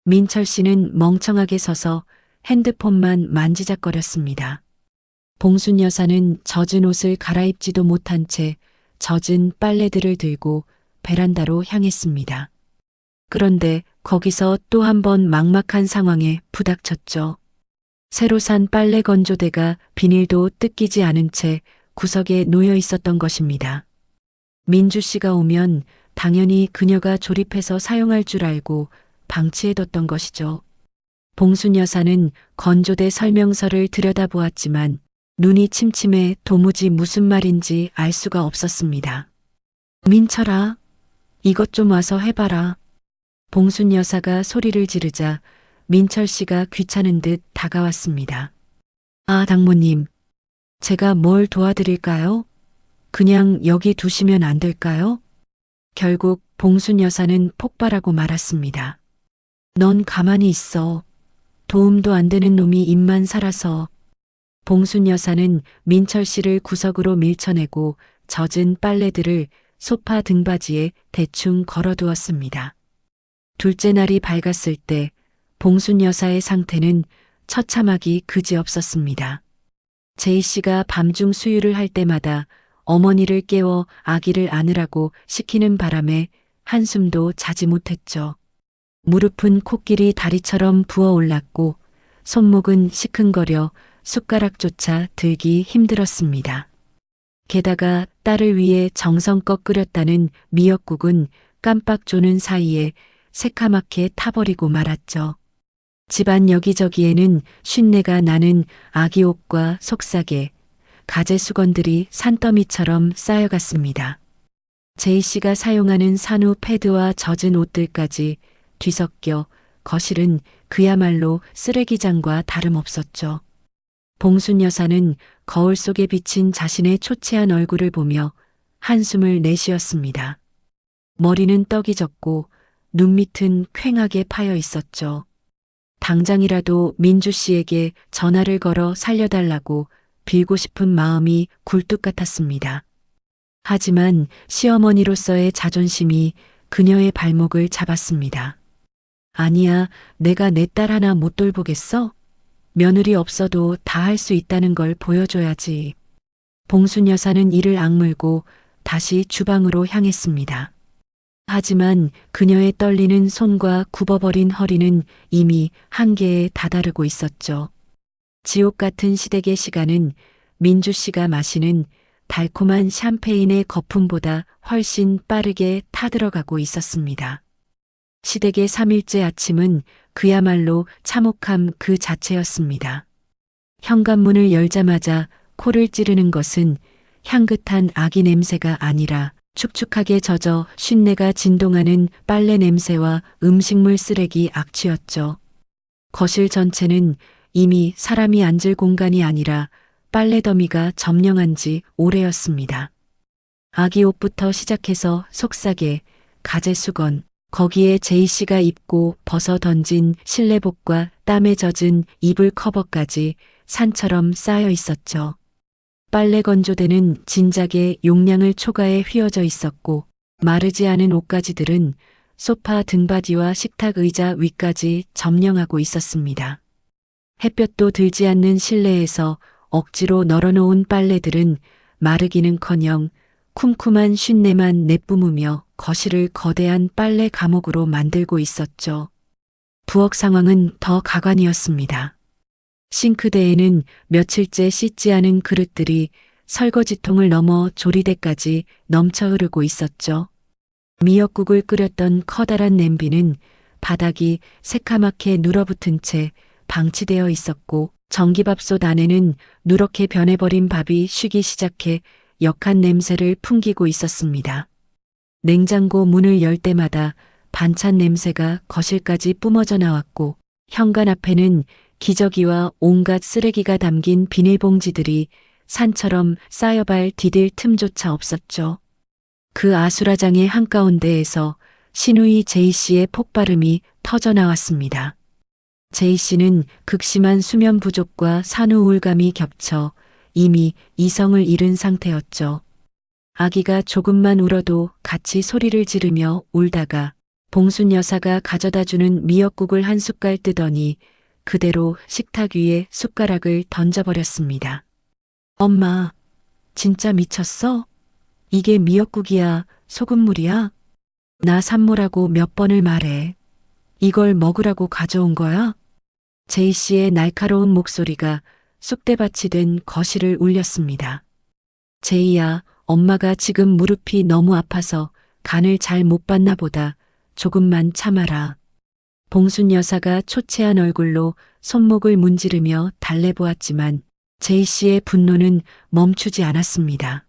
S1: 민철 씨는 멍청하게 서서 핸드폰만 만지작거렸습니다. 봉순 여사는 젖은 옷을 갈아입지도 못한 채 젖은 빨래들을 들고 베란다로 향했습니다. 그런데 거기서 또 한 번 막막한 상황에 부닥쳤죠. 새로 산 빨래 건조대가 비닐도 뜯기지 않은 채 구석에 놓여 있었던 것입니다. 민주 씨가 오면 당연히 그녀가 조립해서 사용할 줄 알고 방치해뒀던 것이죠. 봉순 여사는 건조대 설명서를 들여다보았지만 눈이 침침해 도무지 무슨 말인지 알 수가 없었습니다. 민철아, 이것 좀 와서 해봐라. 봉순 여사가 소리를 지르자 민철 씨가 귀찮은 듯 다가왔습니다. 아, 장모님, 제가 뭘 도와드릴까요? 그냥 여기 두시면 안 될까요? 결국 봉순 여사는 폭발하고 말았습니다. 넌 가만히 있어. 도움도 안 되는 놈이 입만 살아서. 봉순 여사는 민철 씨를 구석으로 밀쳐내고 젖은 빨래들을 소파 등받이에 대충 걸어두었습니다. 둘째 날이 밝았을 때 봉순 여사의 상태는 처참하기 그지없었습니다. 제이 씨가 밤중 수유를 할 때마다 어머니를 깨워 아기를 안으라고 시키는 바람에 한숨도 자지 못했죠. 무릎은 코끼리 다리처럼 부어올랐고 손목은 시큰거려 숟가락조차 들기 힘들었습니다. 게다가 딸을 위해 정성껏 끓였다는 미역국은 깜빡 조는 사이에 새카맣게 타버리고 말았죠. 집안 여기저기에는 쉰내가 나는 아기 옷과 속삭에, 가재 수건들이 산더미처럼 쌓여갔습니다. 제이 씨가 사용하는 산후 패드와 젖은 옷들까지 뒤섞여 거실은 그야말로 쓰레기장과 다름없었죠. 봉순 여사는 거울 속에 비친 자신의 초췌한 얼굴을 보며 한숨을 내쉬었습니다. 머리는 떡이 졌고 눈밑은 퀭하게 파여 있었죠. 당장이라도 민주 씨에게 전화를 걸어 살려달라고 빌고 싶은 마음이 굴뚝 같았습니다. 하지만 시어머니로서의 자존심이 그녀의 발목을 잡았습니다. 아니야, 내가 내 딸 하나 못 돌보겠어? 며느리 없어도 다 할 수 있다는 걸 보여줘야지. 봉순 여사는 이를 악물고 다시 주방으로 향했습니다. 하지만 그녀의 떨리는 손과 굽어버린 허리는 이미 한계에 다다르고 있었죠. 지옥 같은 시댁의 시간은 민주 씨가 마시는 달콤한 샴페인의 거품보다 훨씬 빠르게 타들어가고 있었습니다. 시댁의 3일째 아침은 그야말로 참혹함 그 자체였습니다. 현관문을 열자마자 코를 찌르는 것은 향긋한 아기 냄새가 아니라 축축하게 젖어 쉰내가 진동하는 빨래 냄새와 음식물 쓰레기 악취였죠. 거실 전체는 이미 사람이 앉을 공간이 아니라 빨래 더미가 점령한 지 오래였습니다. 아기 옷부터 시작해서 속삭에, 가재 수건, 거기에 제이 씨가 입고 벗어 던진 실내복과 땀에 젖은 이불 커버까지 산처럼 쌓여 있었죠. 빨래 건조대는 진작에 용량을 초과해 휘어져 있었고 마르지 않은 옷가지들은 소파 등받이와 식탁 의자 위까지 점령하고 있었습니다. 햇볕도 들지 않는 실내에서 억지로 널어놓은 빨래들은 마르기는커녕 쿰쿰한 쉰내만 내뿜으며 거실을 거대한 빨래 감옥으로 만들고 있었죠. 부엌 상황은 더 가관이었습니다. 싱크대에는 며칠째 씻지 않은 그릇들이 설거지통을 넘어 조리대까지 넘쳐 흐르고 있었죠. 미역국을 끓였던 커다란 냄비는 바닥이 새카맣게 눌어붙은 채 방치되어 있었고 전기밥솥 안에는 누렇게 변해버린 밥이 쉬기 시작해 역한 냄새를 풍기고 있었습니다. 냉장고 문을 열 때마다 반찬 냄새가 거실까지 뿜어져 나왔고 현관 앞에는 기저귀와 온갖 쓰레기가 담긴 비닐봉지들이 산처럼 쌓여발 디딜 틈조차 없었죠. 그 아수라장의 한가운데에서 신우이 제이 씨의 폭발음이 터져 나왔습니다. 제이 씨는 극심한 수면 부족과 산후 우울감이 겹쳐 이미 이성을 잃은 상태였죠. 아기가 조금만 울어도 같이 소리를 지르며 울다가 봉순 여사가 가져다 주는 미역국을 한 숟갈 뜨더니 그대로 식탁 위에 숟가락을 던져버렸습니다. 엄마, 진짜 미쳤어? 이게 미역국이야, 소금물이야? 나 산모라고 몇 번을 말해. 이걸 먹으라고 가져온 거야? 제이 씨의 날카로운 목소리가 쑥대밭이 된 거실을 울렸습니다. 제이야, 엄마가 지금 무릎이 너무 아파서 간을 잘 못 봤나 보다. 조금만 참아라. 봉순 여사가 초췌한 얼굴로 손목을 문지르며 달래보았지만 제이 씨의 분노는 멈추지 않았습니다.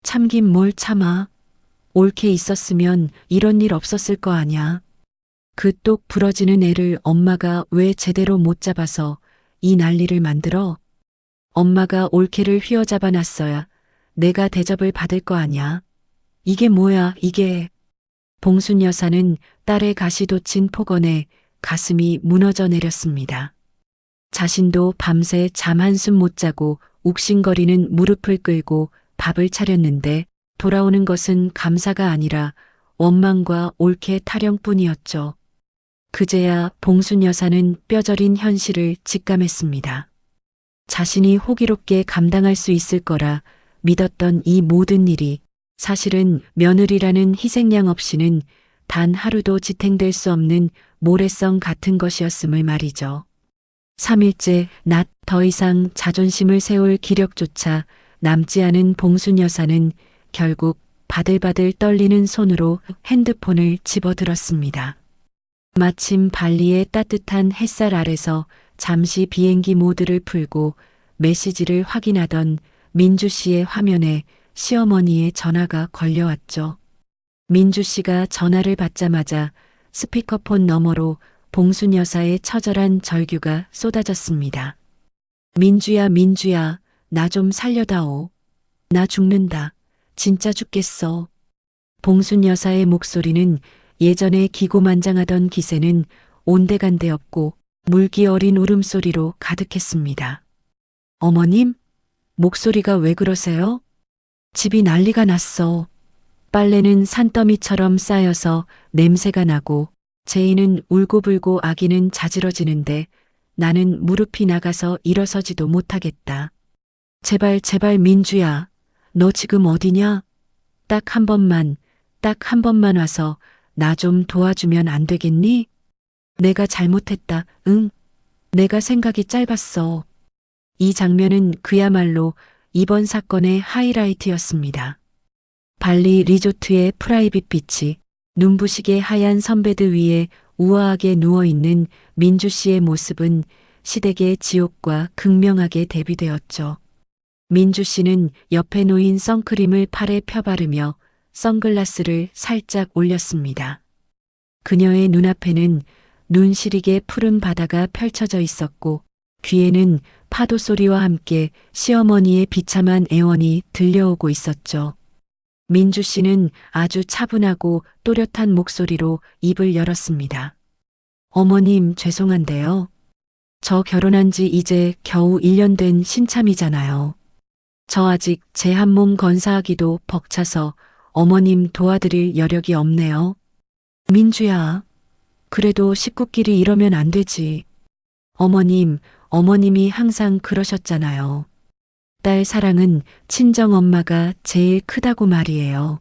S1: 참긴 뭘 참아. 옳게 있었으면 이런 일 없었을 거 아냐. 그 똑 부러지는 애를 엄마가 왜 제대로 못 잡아서 이 난리를 만들어? 엄마가 올케를 휘어잡아 놨어야 내가 대접을 받을 거 아냐. 이게 뭐야, 이게. 봉순 여사는 딸의 가시 돋친 폭언에 가슴이 무너져 내렸습니다. 자신도 밤새 잠 한숨 못 자고 욱신거리는 무릎을 꿇고 밥을 차렸는데 돌아오는 것은 감사가 아니라 원망과 올케 타령뿐이었죠. 그제야 봉순 여사는 뼈저린 현실을 직감했습니다. 자신이 호기롭게 감당할 수 있을 거라 믿었던 이 모든 일이 사실은 며느리라는 희생양 없이는 단 하루도 지탱될 수 없는 모래성 같은 것이었음을 말이죠. 3일째 낮 더 이상 자존심을 세울 기력조차 남지 않은 봉순 여사는 결국 바들바들 떨리는 손으로 핸드폰을 집어들었습니다. 마침 발리의 따뜻한 햇살 아래서 잠시 비행기 모드를 풀고 메시지를 확인하던 민주 씨의 화면에 시어머니의 전화가 걸려왔죠. 민주 씨가 전화를 받자마자 스피커폰 너머로 봉순 여사의 처절한 절규가 쏟아졌습니다. 민주야, 민주야, 나 좀 살려다오. 나 죽는다. 진짜 죽겠어. 봉순 여사의 목소리는 예전에 기고만장하던 기세는 온데간데 없고 물기 어린 울음소리로 가득했습니다. 어머님? 목소리가 왜 그러세요? 집이 난리가 났어. 빨래는 산더미처럼 쌓여서 냄새가 나고 제이는 울고불고 아기는 자지러지는데 나는 무릎이 나가서 일어서지도 못하겠다. 제발 제발 민주야. 너 지금 어디냐? 딱 한 번만 와서 나 좀 도와주면 안 되겠니? 내가 잘못했다. 응. 내가 생각이 짧았어. 이 장면은 그야말로 이번 사건의 하이라이트였습니다. 발리 리조트의 프라이빗 비치, 눈부시게 하얀 선베드 위에 우아하게 누워있는 민주 씨의 모습은 시댁의 지옥과 극명하게 대비되었죠. 민주 씨는 옆에 놓인 선크림을 팔에 펴바르며 선글라스를 살짝 올렸습니다. 그녀의 눈앞에는 눈 시리게 푸른 바다가 펼쳐져 있었고 귀에는 파도 소리와 함께 시어머니의 비참한 애원이 들려오고 있었죠. 민주 씨는 아주 차분하고 또렷한 목소리로 입을 열었습니다. 어머님, 죄송한데요. 저 결혼한 지 이제 겨우 1년 된 신참이잖아요. 저 아직 제 한 몸 건사하기도 벅차서 어머님 도와드릴 여력이 없네요. 민주야, 그래도 식구끼리 이러면 안 되지. 어머님이 항상 그러셨잖아요. 딸 사랑은 친정엄마가 제일 크다고 말이에요.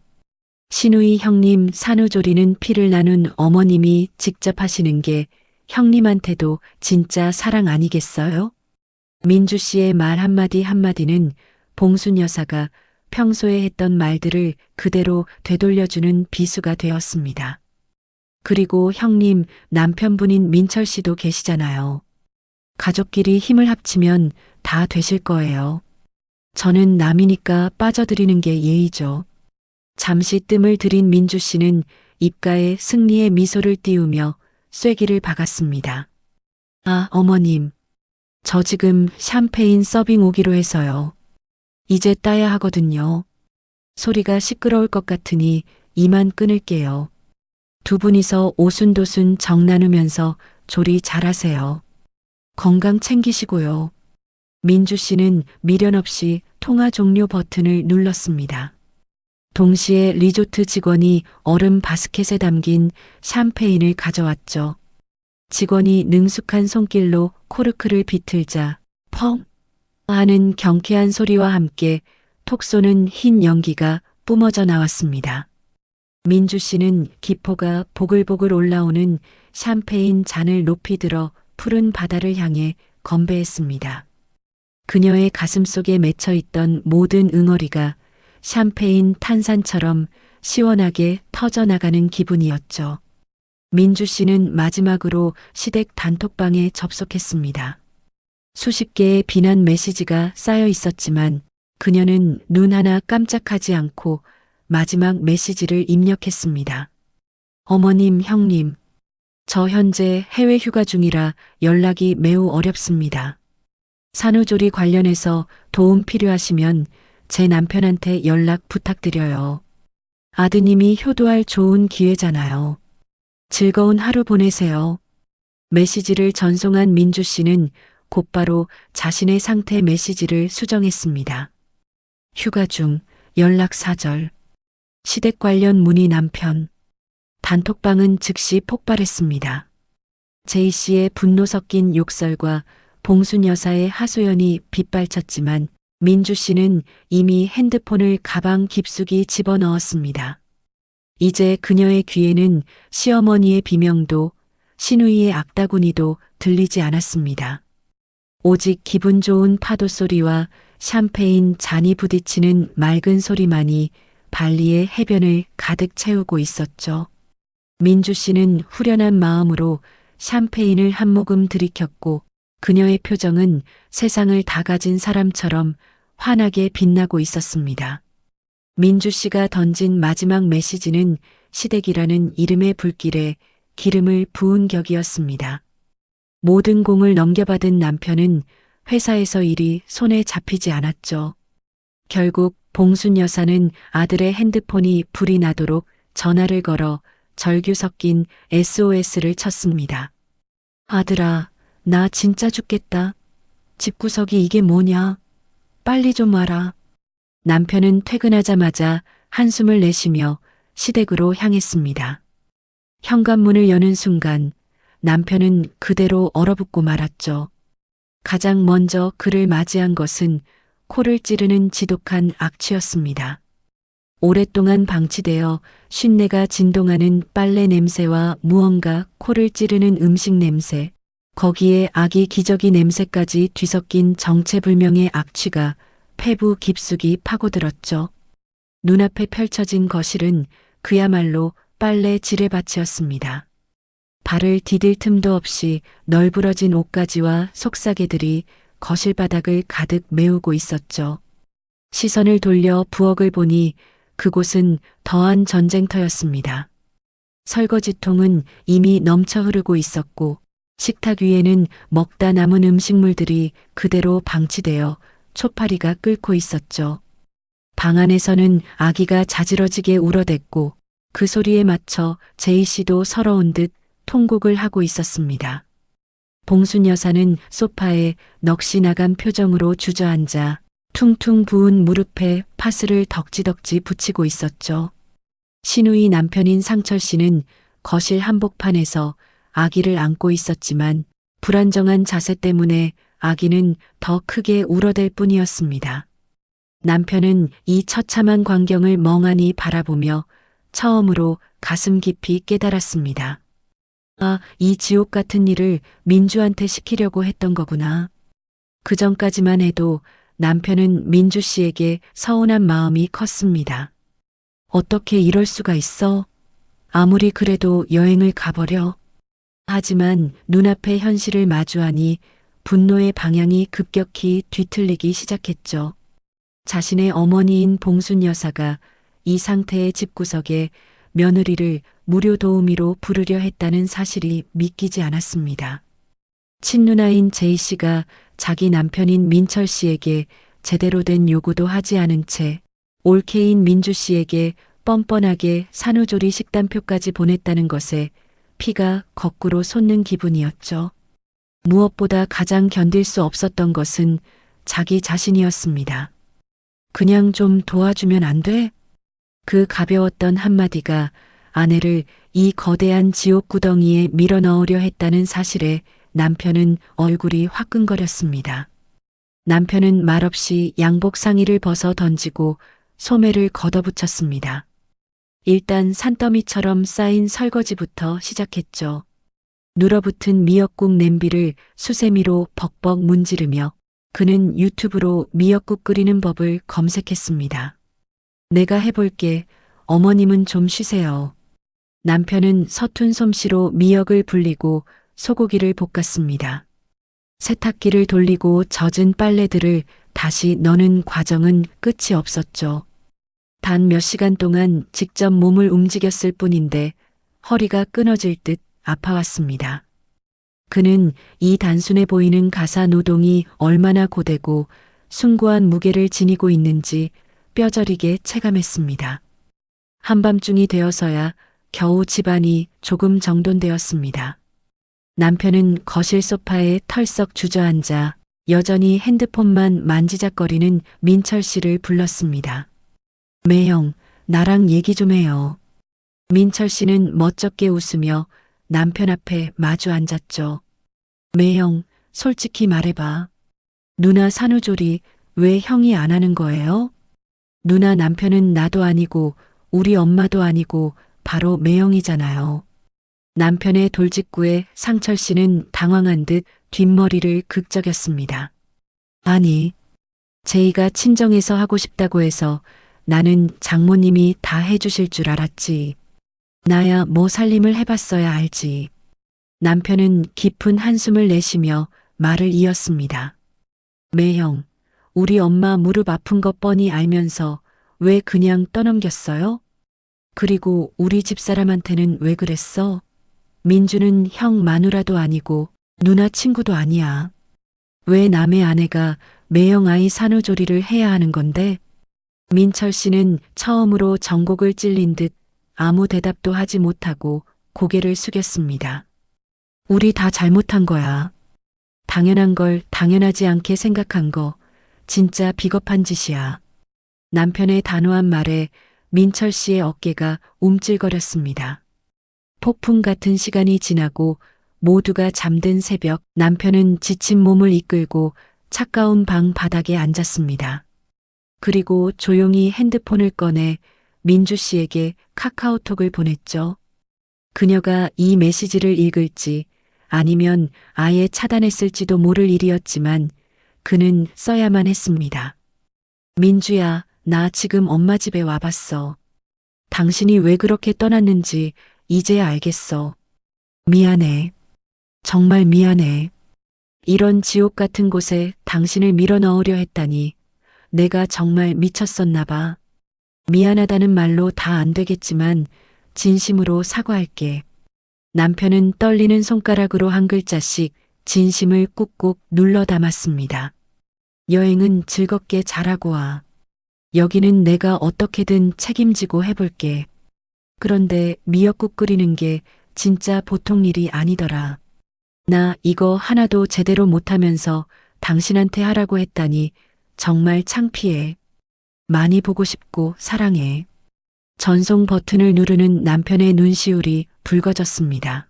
S1: 신우이 형님 산후조리는 피를 나눈 어머님이 직접 하시는 게 형님한테도 진짜 사랑 아니겠어요? 민주 씨의 말 한마디 한마디는 봉순 여사가 평소에 했던 말들을 그대로 되돌려주는 비수가 되었습니다. 그리고 형님 남편분인 민철 씨도 계시잖아요. 가족끼리 힘을 합치면 다 되실 거예요. 저는 남이니까 빠져드리는 게 예의죠. 잠시 뜸을 들인 민주 씨는 입가에 승리의 미소를 띄우며 쐐기를 박았습니다. 아, 어머님. 저 지금 샴페인 서빙 오기로 해서요. 이제 따야 하거든요. 소리가 시끄러울 것 같으니 이만 끊을게요. 두 분이서 오순도순 정 나누면서 조리 잘하세요. 건강 챙기시고요. 민주 씨는 미련 없이 통화 종료 버튼을 눌렀습니다. 동시에 리조트 직원이 얼음 바스켓에 담긴 샴페인을 가져왔죠. 직원이 능숙한 손길로 코르크를 비틀자 펑 하는 경쾌한 소리와 함께 톡 쏘는 흰 연기가 뿜어져 나왔습니다. 민주 씨는 기포가 보글보글 올라오는 샴페인 잔을 높이 들어 푸른 바다를 향해 건배했습니다. 그녀의 가슴 속에 맺혀 있던 모든 응어리가 샴페인 탄산처럼 시원하게 터져나가는 기분이었죠. 민주 씨는 마지막으로 시댁 단톡방에 접속했습니다. 수십 개의 비난 메시지가 쌓여 있었지만 그녀는 눈 하나 깜짝하지 않고 마지막 메시지를 입력했습니다. 어머님, 형님, 저 현재 해외 휴가 중이라 연락이 매우 어렵습니다. 산후조리 관련해서 도움 필요하시면 제 남편한테 연락 부탁드려요. 아드님이 효도할 좋은 기회잖아요. 즐거운 하루 보내세요. 메시지를 전송한 민주 씨는 곧바로 자신의 상태 메시지를 수정했습니다. 휴가 중 연락 사절. 시댁 관련 문의 남편. 단톡방은 즉시 폭발했습니다. 제이 씨의 분노 섞인 욕설과 봉순 여사의 하소연이 빗발쳤지만 민주 씨는 이미 핸드폰을 가방 깊숙이 집어넣었습니다. 이제 그녀의 귀에는 시어머니의 비명도 시누이의 악다구니도 들리지 않았습니다. 오직 기분 좋은 파도 소리와 샴페인 잔이 부딪히는 맑은 소리만이 발리의 해변을 가득 채우고 있었죠. 민주 씨는 후련한 마음으로 샴페인을 한 모금 들이켰고 그녀의 표정은 세상을 다 가진 사람처럼 환하게 빛나고 있었습니다. 민주 씨가 던진 마지막 메시지는 시댁이라는 이름의 불길에 기름을 부은 격이었습니다. 모든 공을 넘겨받은 남편은 회사에서 일이 손에 잡히지 않았죠. 결국 봉순 여사는 아들의 핸드폰이 불이 나도록 전화를 걸어 절규 섞인 SOS를 쳤습니다. 아들아, 나 진짜 죽겠다. 집구석이 이게 뭐냐? 빨리 좀 와라. 남편은 퇴근하자마자 한숨을 내쉬며 시댁으로 향했습니다. 현관문을 여는 순간 남편은 그대로 얼어붙고 말았죠. 가장 먼저 그를 맞이한 것은 코를 찌르는 지독한 악취였습니다. 오랫동안 방치되어 쉰내가 진동하는 빨래 냄새와 무언가 코를 찌르는 음식 냄새, 거기에 아기 기저귀 냄새까지 뒤섞인 정체불명의 악취가 폐부 깊숙이 파고들었죠. 눈앞에 펼쳐진 거실은 그야말로 빨래 지뢰밭이었습니다. 발을 디딜 틈도 없이 널브러진 옷가지와 속사계들이 거실 바닥을 가득 메우고 있었죠. 시선을 돌려 부엌을 보니 그곳은 더한 전쟁터였습니다. 설거지통은 이미 넘쳐 흐르고 있었고 식탁 위에는 먹다 남은 음식물들이 그대로 방치되어 초파리가 끓고 있었죠. 방 안에서는 아기가 자지러지게 울어댔고 그 소리에 맞춰 제이 씨도 서러운 듯 통곡을 하고 있었습니다. 봉순 여사는 소파에 넋이 나간 표정으로 주저앉아 퉁퉁 부은 무릎에 파스를 덕지덕지 붙이고 있었죠. 시누이 남편인 상철 씨는 거실 한복판에서 아기를 안고 있었지만 불안정한 자세 때문에 아기는 더 크게 울어댈 뿐이었습니다. 남편은 이 처참한 광경을 멍하니 바라보며 처음으로 가슴 깊이 깨달았습니다. 아, 이 지옥 같은 일을 민주한테 시키려고 했던 거구나. 그 전까지만 해도 남편은 민주 씨에게 서운한 마음이 컸습니다. 어떻게 이럴 수가 있어? 아무리 그래도 여행을 가버려. 하지만 눈앞의 현실을 마주하니 분노의 방향이 급격히 뒤틀리기 시작했죠. 자신의 어머니인 봉순 여사가 이 상태의 집구석에 며느리를 무료 도우미로 부르려 했다는 사실이 믿기지 않았습니다. 친누나인 제이 씨가 자기 남편인 민철 씨에게 제대로 된 요구도 하지 않은 채 올케인 민주 씨에게 뻔뻔하게 산후조리 식단표까지 보냈다는 것에 피가 거꾸로 솟는 기분이었죠. 무엇보다 가장 견딜 수 없었던 것은 자기 자신이었습니다. 그냥 좀 도와주면 안 돼? 그 가벼웠던 한마디가 아내를 이 거대한 지옥 구덩이에 밀어넣으려 했다는 사실에 남편은 얼굴이 화끈거렸습니다. 남편은 말없이 양복 상의를 벗어 던지고 소매를 걷어붙였습니다. 일단 산더미처럼 쌓인 설거지부터 시작했죠. 눌어붙은 미역국 냄비를 수세미로 벅벅 문지르며 그는 유튜브로 미역국 끓이는 법을 검색했습니다. 내가 해볼게. 어머님은 좀 쉬세요. 남편은 서툰 솜씨로 미역을 불리고 소고기를 볶았습니다. 세탁기를 돌리고 젖은 빨래들을 다시 넣는 과정은 끝이 없었죠. 단 몇 시간 동안 직접 몸을 움직였을 뿐인데 허리가 끊어질 듯 아파왔습니다. 그는 이 단순해 보이는 가사 노동이 얼마나 고되고 숭고한 무게를 지니고 있는지 뼈저리게 체감했습니다. 한밤중이 되어서야 겨우 집안이 조금 정돈되었습니다. 남편은 거실 소파에 털썩 주저앉아 여전히 핸드폰만 만지작거리는 민철 씨를 불렀습니다. 매형, 나랑 얘기 좀 해요. 민철 씨는 멋쩍게 웃으며 남편 앞에 마주 앉았죠. 매형, 솔직히 말해봐. 누나 산후조리 왜 형이 안 하는 거예요? 누나 남편은 나도 아니고 우리 엄마도 아니고 바로 매형이잖아요. 남편의 돌직구에 상철 씨는 당황한 듯 뒷머리를 극적였습니다. 아니, 제이가 친정에서 하고 싶다고 해서 나는 장모님이 다 해주실 줄 알았지. 나야 뭐 살림을 해봤어야 알지. 남편은 깊은 한숨을 내쉬며 말을 이었습니다. 매형, 우리 엄마 무릎 아픈 거 뻔히 알면서 왜 그냥 떠넘겼어요? 그리고 우리 집사람한테는 왜 그랬어? 민주는 형 마누라도 아니고 누나 친구도 아니야. 왜 남의 아내가 매형 아이 산후조리를 해야 하는 건데? 민철 씨는 처음으로 전곡을 찔린 듯 아무 대답도 하지 못하고 고개를 숙였습니다. 우리 다 잘못한 거야. 당연한 걸 당연하지 않게 생각한 거 진짜 비겁한 짓이야. 남편의 단호한 말에 민철 씨의 어깨가 움찔거렸습니다. 폭풍 같은 시간이 지나고 모두가 잠든 새벽, 남편은 지친 몸을 이끌고 차가운 방 바닥에 앉았습니다. 그리고 조용히 핸드폰을 꺼내 민주 씨에게 카카오톡을 보냈죠. 그녀가 이 메시지를 읽을지 아니면 아예 차단했을지도 모를 일이었지만 그는 써야만 했습니다. 민주야, 나 지금 엄마 집에 와봤어. 당신이 왜 그렇게 떠났는지 이제야 알겠어. 미안해. 정말 미안해. 이런 지옥 같은 곳에 당신을 밀어넣으려 했다니 내가 정말 미쳤었나 봐. 미안하다는 말로 다 안 되겠지만 진심으로 사과할게. 남편은 떨리는 손가락으로 한 글자씩 진심을 꾹꾹 눌러 담았습니다. 여행은 즐겁게 잘하고 와. 여기는 내가 어떻게든 책임지고 해볼게. 그런데 미역국 끓이는 게 진짜 보통 일이 아니더라. 나 이거 하나도 제대로 못하면서 당신한테 하라고 했다니 정말 창피해. 많이 보고 싶고 사랑해. 전송 버튼을 누르는 남편의 눈시울이 붉어졌습니다.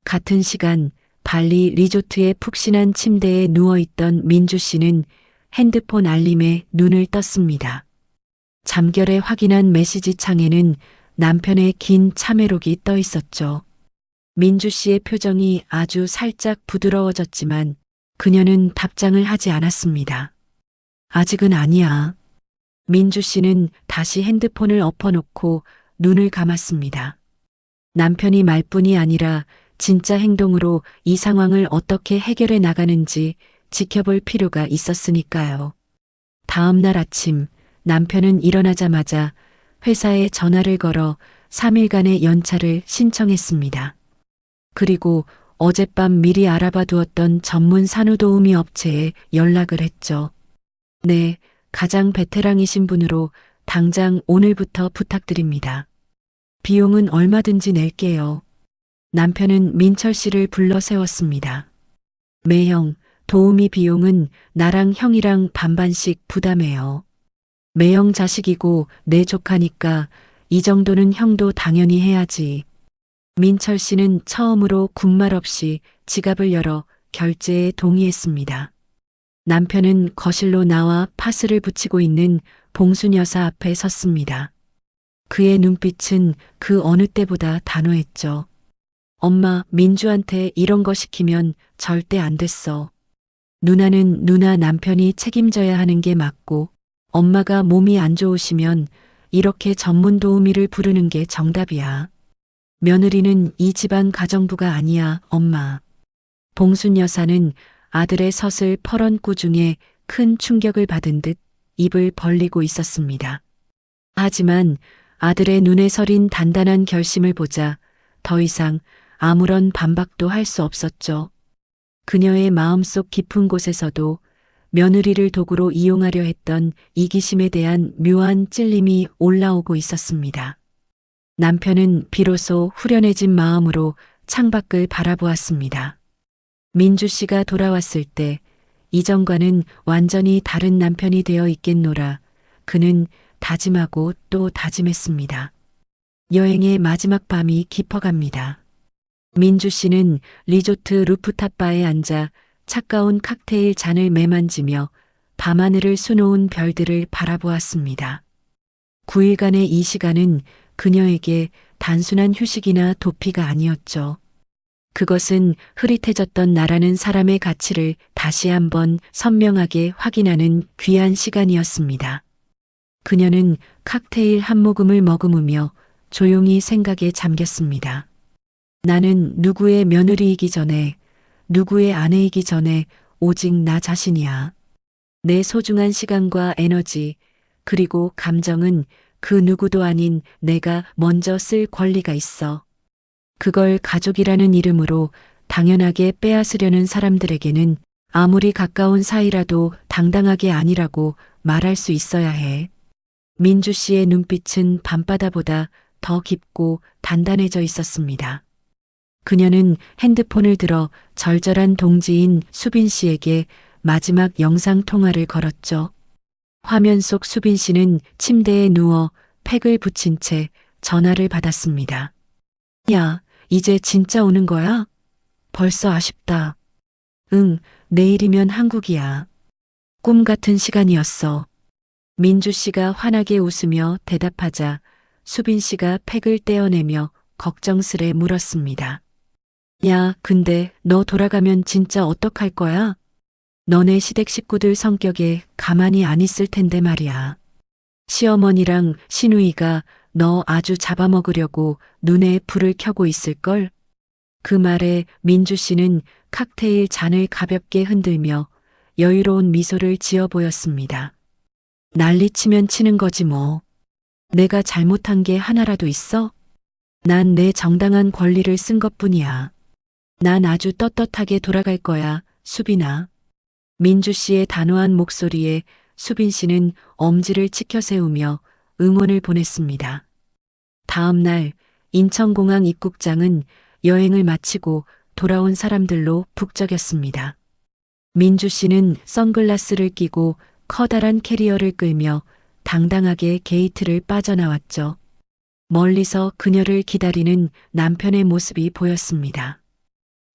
S1: 같은 시간 발리 리조트의 푹신한 침대에 누워있던 민주 씨는 핸드폰 알림에 눈을 떴습니다. 잠결에 확인한 메시지 창에는 남편의 긴 참회록이 떠 있었죠. 민주 씨의 표정이 아주 살짝 부드러워졌지만 그녀는 답장을 하지 않았습니다. 아직은 아니야. 민주 씨는 다시 핸드폰을 엎어놓고 눈을 감았습니다. 남편이 말뿐이 아니라 진짜 행동으로 이 상황을 어떻게 해결해 나가는지 지켜볼 필요가 있었으니까요. 다음 날 아침 남편은 일어나자마자 회사에 전화를 걸어 3일간의 연차를 신청했습니다. 그리고 어젯밤 미리 알아봐 두었던 전문 산후도우미 업체에 연락을 했죠. 네, 가장 베테랑이신 분으로 당장 오늘부터 부탁드립니다. 비용은 얼마든지 낼게요. 남편은 민철 씨를 불러 세웠습니다. 매형, 도우미 비용은 나랑 형이랑 반반씩 부담해요. 매형 자식이고 내 조카니까 이 정도는 형도 당연히 해야지. 민철 씨는 처음으로 군말 없이 지갑을 열어 결제에 동의했습니다. 남편은 거실로 나와 파스를 붙이고 있는 봉순 여사 앞에 섰습니다. 그의 눈빛은 그 어느 때보다 단호했죠. 엄마, 민주한테 이런 거 시키면 절대 안 됐어. 누나는 누나 남편이 책임져야 하는 게 맞고, 엄마가 몸이 안 좋으시면 이렇게 전문 도우미를 부르는 게 정답이야. 며느리는 이 집안 가정부가 아니야, 엄마. 봉순 여사는 아들의 서슬 퍼런꾸 중에 큰 충격을 받은 듯 입을 벌리고 있었습니다. 하지만 아들의 눈에 서린 단단한 결심을 보자 더 이상 아무런 반박도 할 수 없었죠. 그녀의 마음속 깊은 곳에서도 며느리를 도구로 이용하려 했던 이기심에 대한 묘한 찔림이 올라오고 있었습니다. 남편은 비로소 후련해진 마음으로 창밖을 바라보았습니다. 민주 씨가 돌아왔을 때 이전과는 완전히 다른 남편이 되어 있겠노라. 그는 다짐하고 또 다짐했습니다. 여행의 마지막 밤이 깊어갑니다. 민주 씨는 리조트 루프탑 바에 앉아 차가운 칵테일 잔을 매만지며 밤하늘을 수놓은 별들을 바라보았습니다. 9일간의 이 시간은 그녀에게 단순한 휴식이나 도피가 아니었죠. 그것은 흐릿해졌던 나라는 사람의 가치를 다시 한번 선명하게 확인하는 귀한 시간이었습니다. 그녀는 칵테일 한 모금을 머금으며 조용히 생각에 잠겼습니다. 나는 누구의 며느리이기 전에, 누구의 아내이기 전에 오직 나 자신이야. 내 소중한 시간과 에너지, 그리고 감정은 그 누구도 아닌 내가 먼저 쓸 권리가 있어. 그걸 가족이라는 이름으로 당연하게 빼앗으려는 사람들에게는 아무리 가까운 사이라도 당당하게 아니라고 말할 수 있어야 해. 민주 씨의 눈빛은 밤바다보다 더 깊고 단단해져 있었습니다. 그녀는 핸드폰을 들어 절절한 동지인 수빈 씨에게 마지막 영상 통화를 걸었죠. 화면 속 수빈 씨는 침대에 누워 팩을 붙인 채 전화를 받았습니다. 야, 이제 진짜 오는 거야? 벌써 아쉽다. 응, 내일이면 한국이야. 꿈 같은 시간이었어. 민주 씨가 환하게 웃으며 대답하자 수빈 씨가 팩을 떼어내며 걱정스레 물었습니다. 야, 근데 너 돌아가면 진짜 어떡할 거야? 너네 시댁 식구들 성격에 가만히 안 있을 텐데 말이야. 시어머니랑 시누이가 너 아주 잡아먹으려고 눈에 불을 켜고 있을걸? 그 말에 민주 씨는 칵테일 잔을 가볍게 흔들며 여유로운 미소를 지어 보였습니다. 난리치면 치는 거지 뭐. 내가 잘못한 게 하나라도 있어? 난 내 정당한 권리를 쓴 것뿐이야. 난 아주 떳떳하게 돌아갈 거야, 수빈아. 민주 씨의 단호한 목소리에 수빈 씨는 엄지를 치켜 세우며 응원을 보냈습니다. 다음 날 인천공항 입국장은 여행을 마치고 돌아온 사람들로 북적였습니다. 민주 씨는 선글라스를 끼고 커다란 캐리어를 끌며 당당하게 게이트를 빠져나왔죠. 멀리서 그녀를 기다리는 남편의 모습이 보였습니다.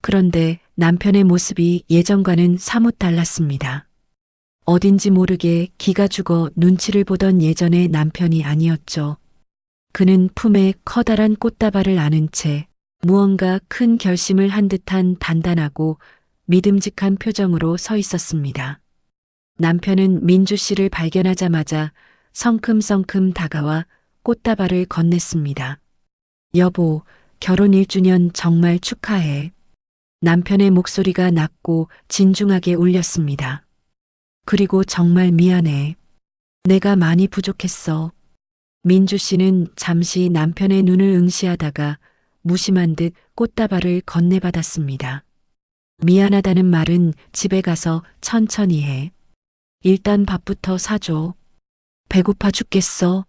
S1: 그런데 남편의 모습이 예전과는 사뭇 달랐습니다. 어딘지 모르게 기가 죽어 눈치를 보던 예전의 남편이 아니었죠. 그는 품에 커다란 꽃다발을 안은 채 무언가 큰 결심을 한 듯한 단단하고 믿음직한 표정으로 서 있었습니다. 남편은 민주 씨를 발견하자마자 성큼성큼 다가와 꽃다발을 건넸습니다. 여보, 결혼 1주년 정말 축하해. 남편의 목소리가 낮고 진중하게 울렸습니다. 그리고 정말 미안해. 내가 많이 부족했어. 민주 씨는 잠시 남편의 눈을 응시하다가 무심한 듯 꽃다발을 건네받았습니다. 미안하다는 말은 집에 가서 천천히 해. 일단 밥부터 사줘. 배고파 죽겠어.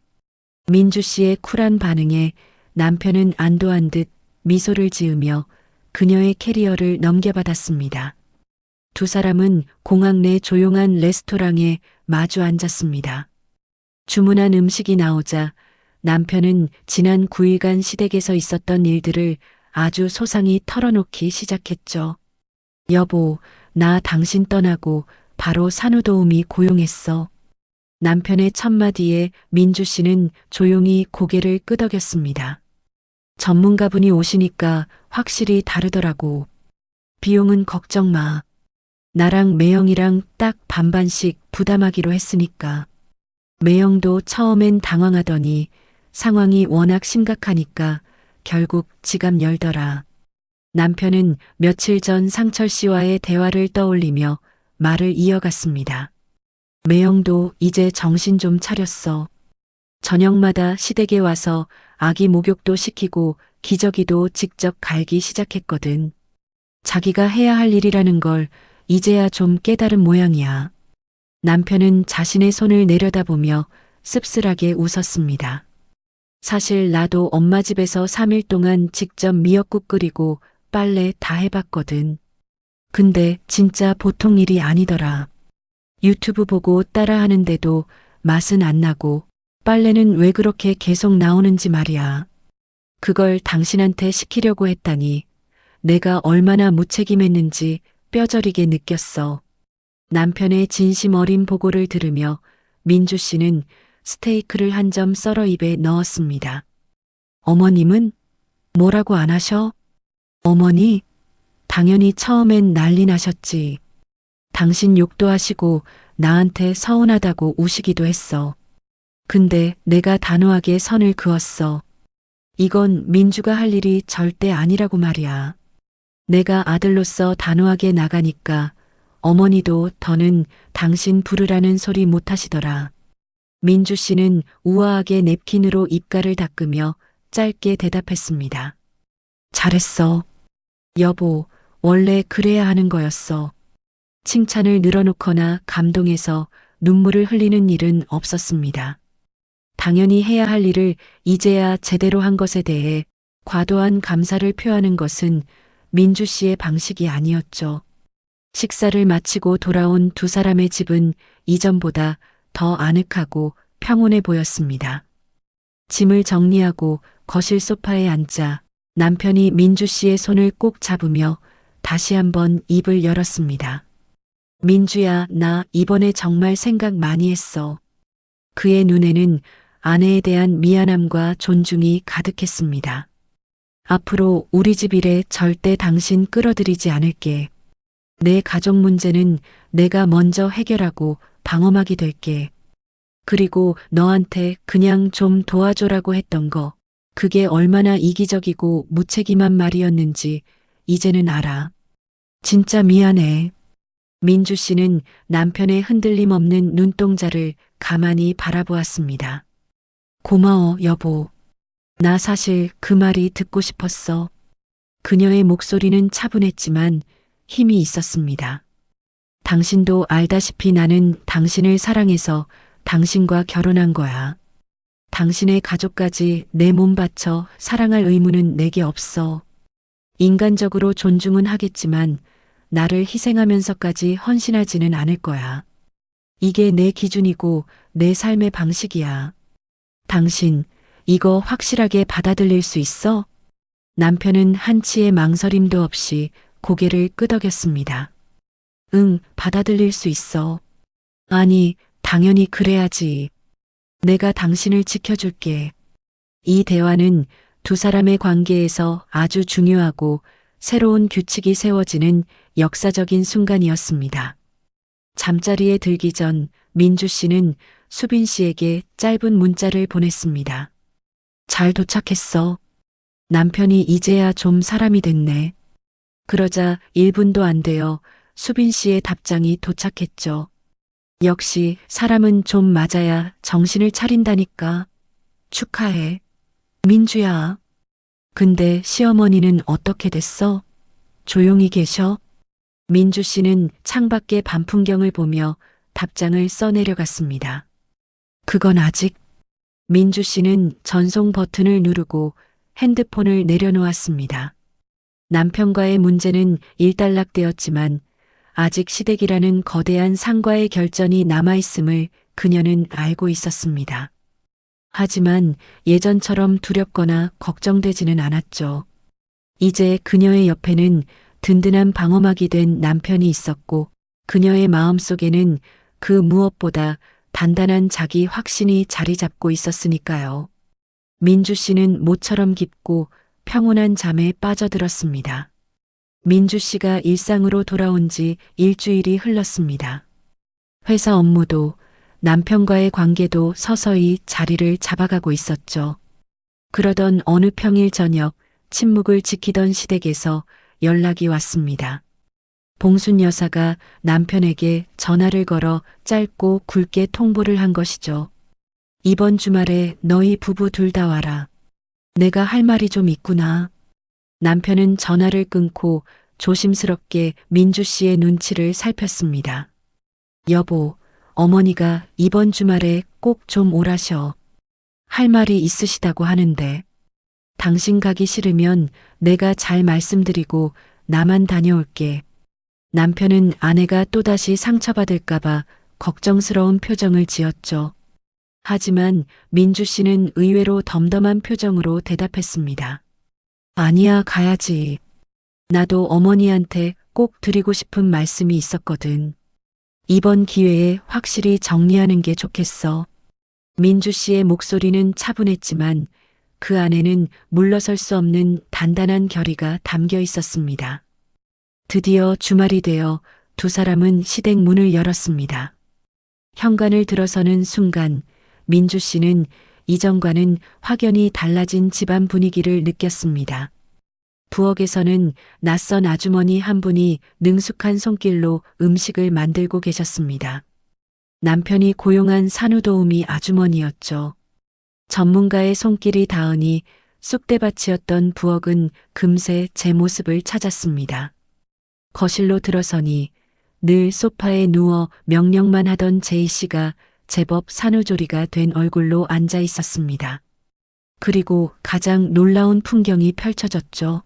S1: 민주 씨의 쿨한 반응에 남편은 안도한 듯 미소를 지으며 그녀의 캐리어를 넘겨받았습니다. 두 사람은 공항 내 조용한 레스토랑에 마주 앉았습니다. 주문한 음식이 나오자 남편은 지난 9일간 시댁에서 있었던 일들을 아주 소상히 털어놓기 시작했죠. 여보, 나 당신 떠나고 바로 산후도우미 고용했어. 남편의 첫마디에 민주 씨는 조용히 고개를 끄덕였습니다. 전문가분이 오시니까 확실히 다르더라고. 비용은 걱정 마. 나랑 매영이랑 딱 반반씩 부담하기로 했으니까. 매영도 처음엔 당황하더니 상황이 워낙 심각하니까 결국 지갑 열더라. 남편은 며칠 전 상철 씨와의 대화를 떠올리며 말을 이어갔습니다. 매영도 이제 정신 좀 차렸어. 저녁마다 시댁에 와서 아기 목욕도 시키고 기저귀도 직접 갈기 시작했거든. 자기가 해야 할 일이라는 걸 이제야 좀 깨달은 모양이야. 남편은 자신의 손을 내려다보며 씁쓸하게 웃었습니다. 사실 나도 엄마 집에서 3일 동안 직접 미역국 끓이고 빨래 다 해봤거든. 근데 진짜 보통 일이 아니더라. 유튜브 보고 따라하는데도 맛은 안 나고 빨래는 왜 그렇게 계속 나오는지 말이야. 그걸 당신한테 시키려고 했다니 내가 얼마나 무책임했는지 뼈저리게 느꼈어. 남편의 진심 어린 보고를 들으며 민주 씨는 스테이크를 한 점 썰어 입에 넣었습니다. 어머님은 뭐라고 안 하셔? 어머니, 당연히 처음엔 난리 나셨지. 당신 욕도 하시고 나한테 서운하다고 우시기도 했어. 근데 내가 단호하게 선을 그었어. 이건 민주가 할 일이 절대 아니라고 말이야. 내가 아들로서 단호하게 나가니까 어머니도 더는 당신 부르라는 소리 못 하시더라. 민주 씨는 우아하게 냅킨으로 입가를 닦으며 짧게 대답했습니다. 잘했어. 여보, 원래 그래야 하는 거였어. 칭찬을 늘어놓거나 감동해서 눈물을 흘리는 일은 없었습니다. 당연히 해야 할 일을 이제야 제대로 한 것에 대해 과도한 감사를 표하는 것은 민주 씨의 방식이 아니었죠. 식사를 마치고 돌아온 두 사람의 집은 이전보다 더 아늑하고 평온해 보였습니다. 짐을 정리하고 거실 소파에 앉자 남편이 민주 씨의 손을 꼭 잡으며 다시 한번 입을 열었습니다. 민주야, 나 이번에 정말 생각 많이 했어. 그의 눈에는 아내에 대한 미안함과 존중이 가득했습니다. 앞으로 우리 집 일에 절대 당신 끌어들이지 않을게. 내 가족 문제는 내가 먼저 해결하고 방어막이 될게. 그리고 너한테 그냥 좀 도와줘라고 했던 거, 그게 얼마나 이기적이고 무책임한 말이었는지 이제는 알아. 진짜 미안해. 민주 씨는 남편의 흔들림 없는 눈동자를 가만히 바라보았습니다. 고마워, 여보. 나 사실 그 말이 듣고 싶었어. 그녀의 목소리는 차분했지만 힘이 있었습니다. 당신도 알다시피 나는 당신을 사랑해서 당신과 결혼한 거야. 당신의 가족까지 내 몸 바쳐 사랑할 의무는 내게 없어. 인간적으로 존중은 하겠지만 나를 희생하면서까지 헌신하지는 않을 거야. 이게 내 기준이고 내 삶의 방식이야. 당신, 이거 확실하게 받아들일 수 있어? 남편은 한치의 망설임도 없이 고개를 끄덕였습니다. 응, 받아들일 수 있어. 아니, 당연히 그래야지. 내가 당신을 지켜줄게. 이 대화는 두 사람의 관계에서 아주 중요하고 새로운 규칙이 세워지는 역사적인 순간이었습니다. 잠자리에 들기 전 민주 씨는 수빈 씨에게 짧은 문자를 보냈습니다. 잘 도착했어. 남편이 이제야 좀 사람이 됐네. 그러자 1분도 안 되어 수빈 씨의 답장이 도착했죠. 역시 사람은 좀 맞아야 정신을 차린다니까. 축하해. 민주야. 근데 시어머니는 어떻게 됐어? 조용히 계셔? 민주 씨는 창밖의 밤풍경을 보며 답장을 써내려갔습니다. 그건 아직. 민주 씨는 전송 버튼을 누르고 핸드폰을 내려놓았습니다. 남편과의 문제는 일단락되었지만 아직 시댁이라는 거대한 상과의 결전이 남아있음을 그녀는 알고 있었습니다. 하지만 예전처럼 두렵거나 걱정되지는 않았죠. 이제 그녀의 옆에는 든든한 방어막이 된 남편이 있었고 그녀의 마음속에는 그 무엇보다 단단한 자기 확신이 자리 잡고 있었으니까요. 민주 씨는 모처럼 깊고 평온한 잠에 빠져들었습니다. 민주 씨가 일상으로 돌아온 지 일주일이 흘렀습니다. 회사 업무도 남편과의 관계도 서서히 자리를 잡아가고 있었죠. 그러던 어느 평일 저녁 침묵을 지키던 시댁에서 연락이 왔습니다. 봉순 여사가 남편에게 전화를 걸어 짧고 굵게 통보를 한 것이죠. 이번 주말에 너희 부부 둘 다 와라. 내가 할 말이 좀 있구나. 남편은 전화를 끊고 조심스럽게 민주 씨의 눈치를 살폈습니다. 여보, 어머니가 이번 주말에 꼭 좀 오라셔. 할 말이 있으시다고 하는데. 당신 가기 싫으면 내가 잘 말씀드리고 나만 다녀올게. 남편은 아내가 또다시 상처받을까봐 걱정스러운 표정을 지었죠. 하지만 민주 씨는 의외로 덤덤한 표정으로 대답했습니다. 아니야, 가야지. 나도 어머니한테 꼭 드리고 싶은 말씀이 있었거든. 이번 기회에 확실히 정리하는 게 좋겠어. 민주 씨의 목소리는 차분했지만 그 안에는 물러설 수 없는 단단한 결의가 담겨 있었습니다. 드디어 주말이 되어 두 사람은 시댁 문을 열었습니다. 현관을 들어서는 순간 민주 씨는 이전과는 확연히 달라진 집안 분위기를 느꼈습니다. 부엌에서는 낯선 아주머니 한 분이 능숙한 손길로 음식을 만들고 계셨습니다. 남편이 고용한 산후도우미 아주머니였죠. 전문가의 손길이 닿으니 쑥대밭이었던 부엌은 금세 제 모습을 찾았습니다. 거실로 들어서니 늘 소파에 누워 명령만 하던 제이 씨가 제법 산후조리가 된 얼굴로 앉아 있었습니다. 그리고 가장 놀라운 풍경이 펼쳐졌죠.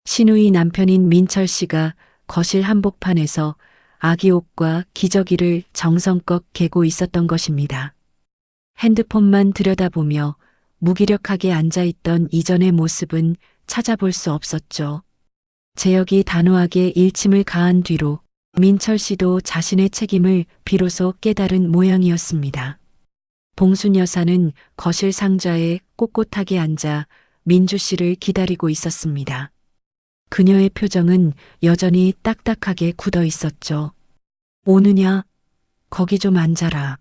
S1: 시누이 남편인 민철 씨가 거실 한복판에서 아기 옷과 기저귀를 정성껏 개고 있었던 것입니다. 핸드폰만 들여다보며 무기력하게 앉아있던 이전의 모습은 찾아볼 수 없었죠. 재혁이 단호하게 일침을 가한 뒤로 민철 씨도 자신의 책임을 비로소 깨달은 모양이었습니다. 봉순 여사는 거실 상자에 꼿꼿하게 앉아 민주 씨를 기다리고 있었습니다. 그녀의 표정은 여전히 딱딱하게 굳어 있었죠. 오느냐? 거기 좀 앉아라.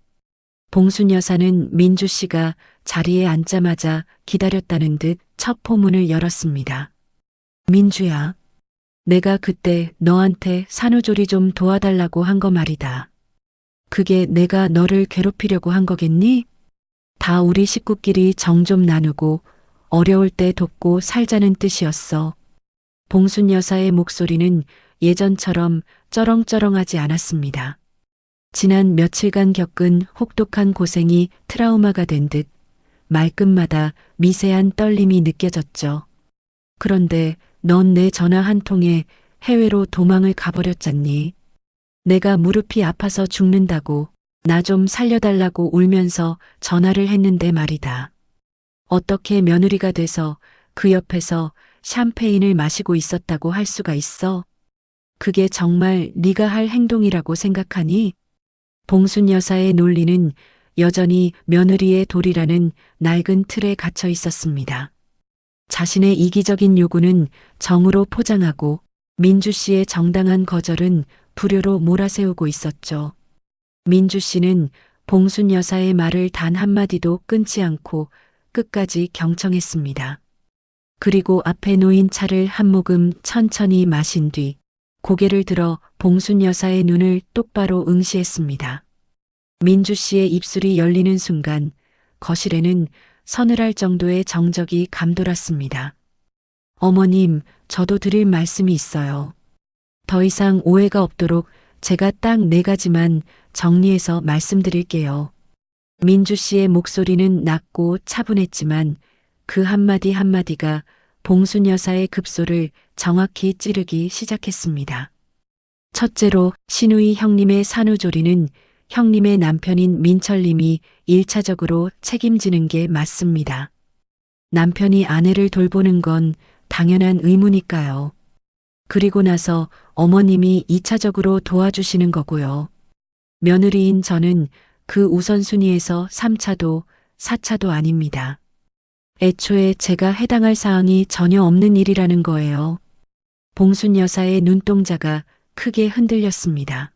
S1: 봉순 여사는 민주 씨가 자리에 앉자마자 기다렸다는 듯 첫 포문을 열었습니다. 민주야, 내가 그때 너한테 산후조리 좀 도와달라고 한 거 말이다. 그게 내가 너를 괴롭히려고 한 거겠니? 다 우리 식구끼리 정 좀 나누고 어려울 때 돕고 살자는 뜻이었어. 봉순 여사의 목소리는 예전처럼 쩌렁쩌렁하지 않았습니다. 지난 며칠간 겪은 혹독한 고생이 트라우마가 된 듯 말끝마다 미세한 떨림이 느껴졌죠. 그런데 넌 내 전화 한 통에 해외로 도망을 가버렸잖니. 내가 무릎이 아파서 죽는다고 나 좀 살려달라고 울면서 전화를 했는데 말이다. 어떻게 며느리가 돼서 그 옆에서 샴페인을 마시고 있었다고 할 수가 있어? 그게 정말 네가 할 행동이라고 생각하니? 봉순 여사의 논리는 여전히 며느리의 도리라는 낡은 틀에 갇혀 있었습니다. 자신의 이기적인 요구는 정으로 포장하고 민주 씨의 정당한 거절은 불효로 몰아세우고 있었죠. 민주 씨는 봉순 여사의 말을 단 한마디도 끊지 않고 끝까지 경청했습니다. 그리고 앞에 놓인 차를 한 모금 천천히 마신 뒤 고개를 들어 봉순 여사의 눈을 똑바로 응시했습니다. 민주 씨의 입술이 열리는 순간 거실에는 서늘할 정도의 정적이 감돌았습니다. 어머님, 저도 드릴 말씀이 있어요. 더 이상 오해가 없도록 제가 딱 4가지만 정리해서 말씀드릴게요. 민주 씨의 목소리는 낮고 차분했지만 그 한마디 한마디가 봉순 여사의 급소를 정확히 찌르기 시작했습니다. 첫째로 신우이 형님의 산후조리는 형님의 남편인 민철님이 1차적으로 책임지는 게 맞습니다. 남편이 아내를 돌보는 건 당연한 의무니까요. 그리고 나서 어머님이 2차적으로 도와주시는 거고요. 며느리인 저는 그 우선순위에서 3차도 4차도 아닙니다. 애초에 제가 해당할 사항이 전혀 없는 일이라는 거예요. 봉순 여사의 눈동자가 크게 흔들렸습니다.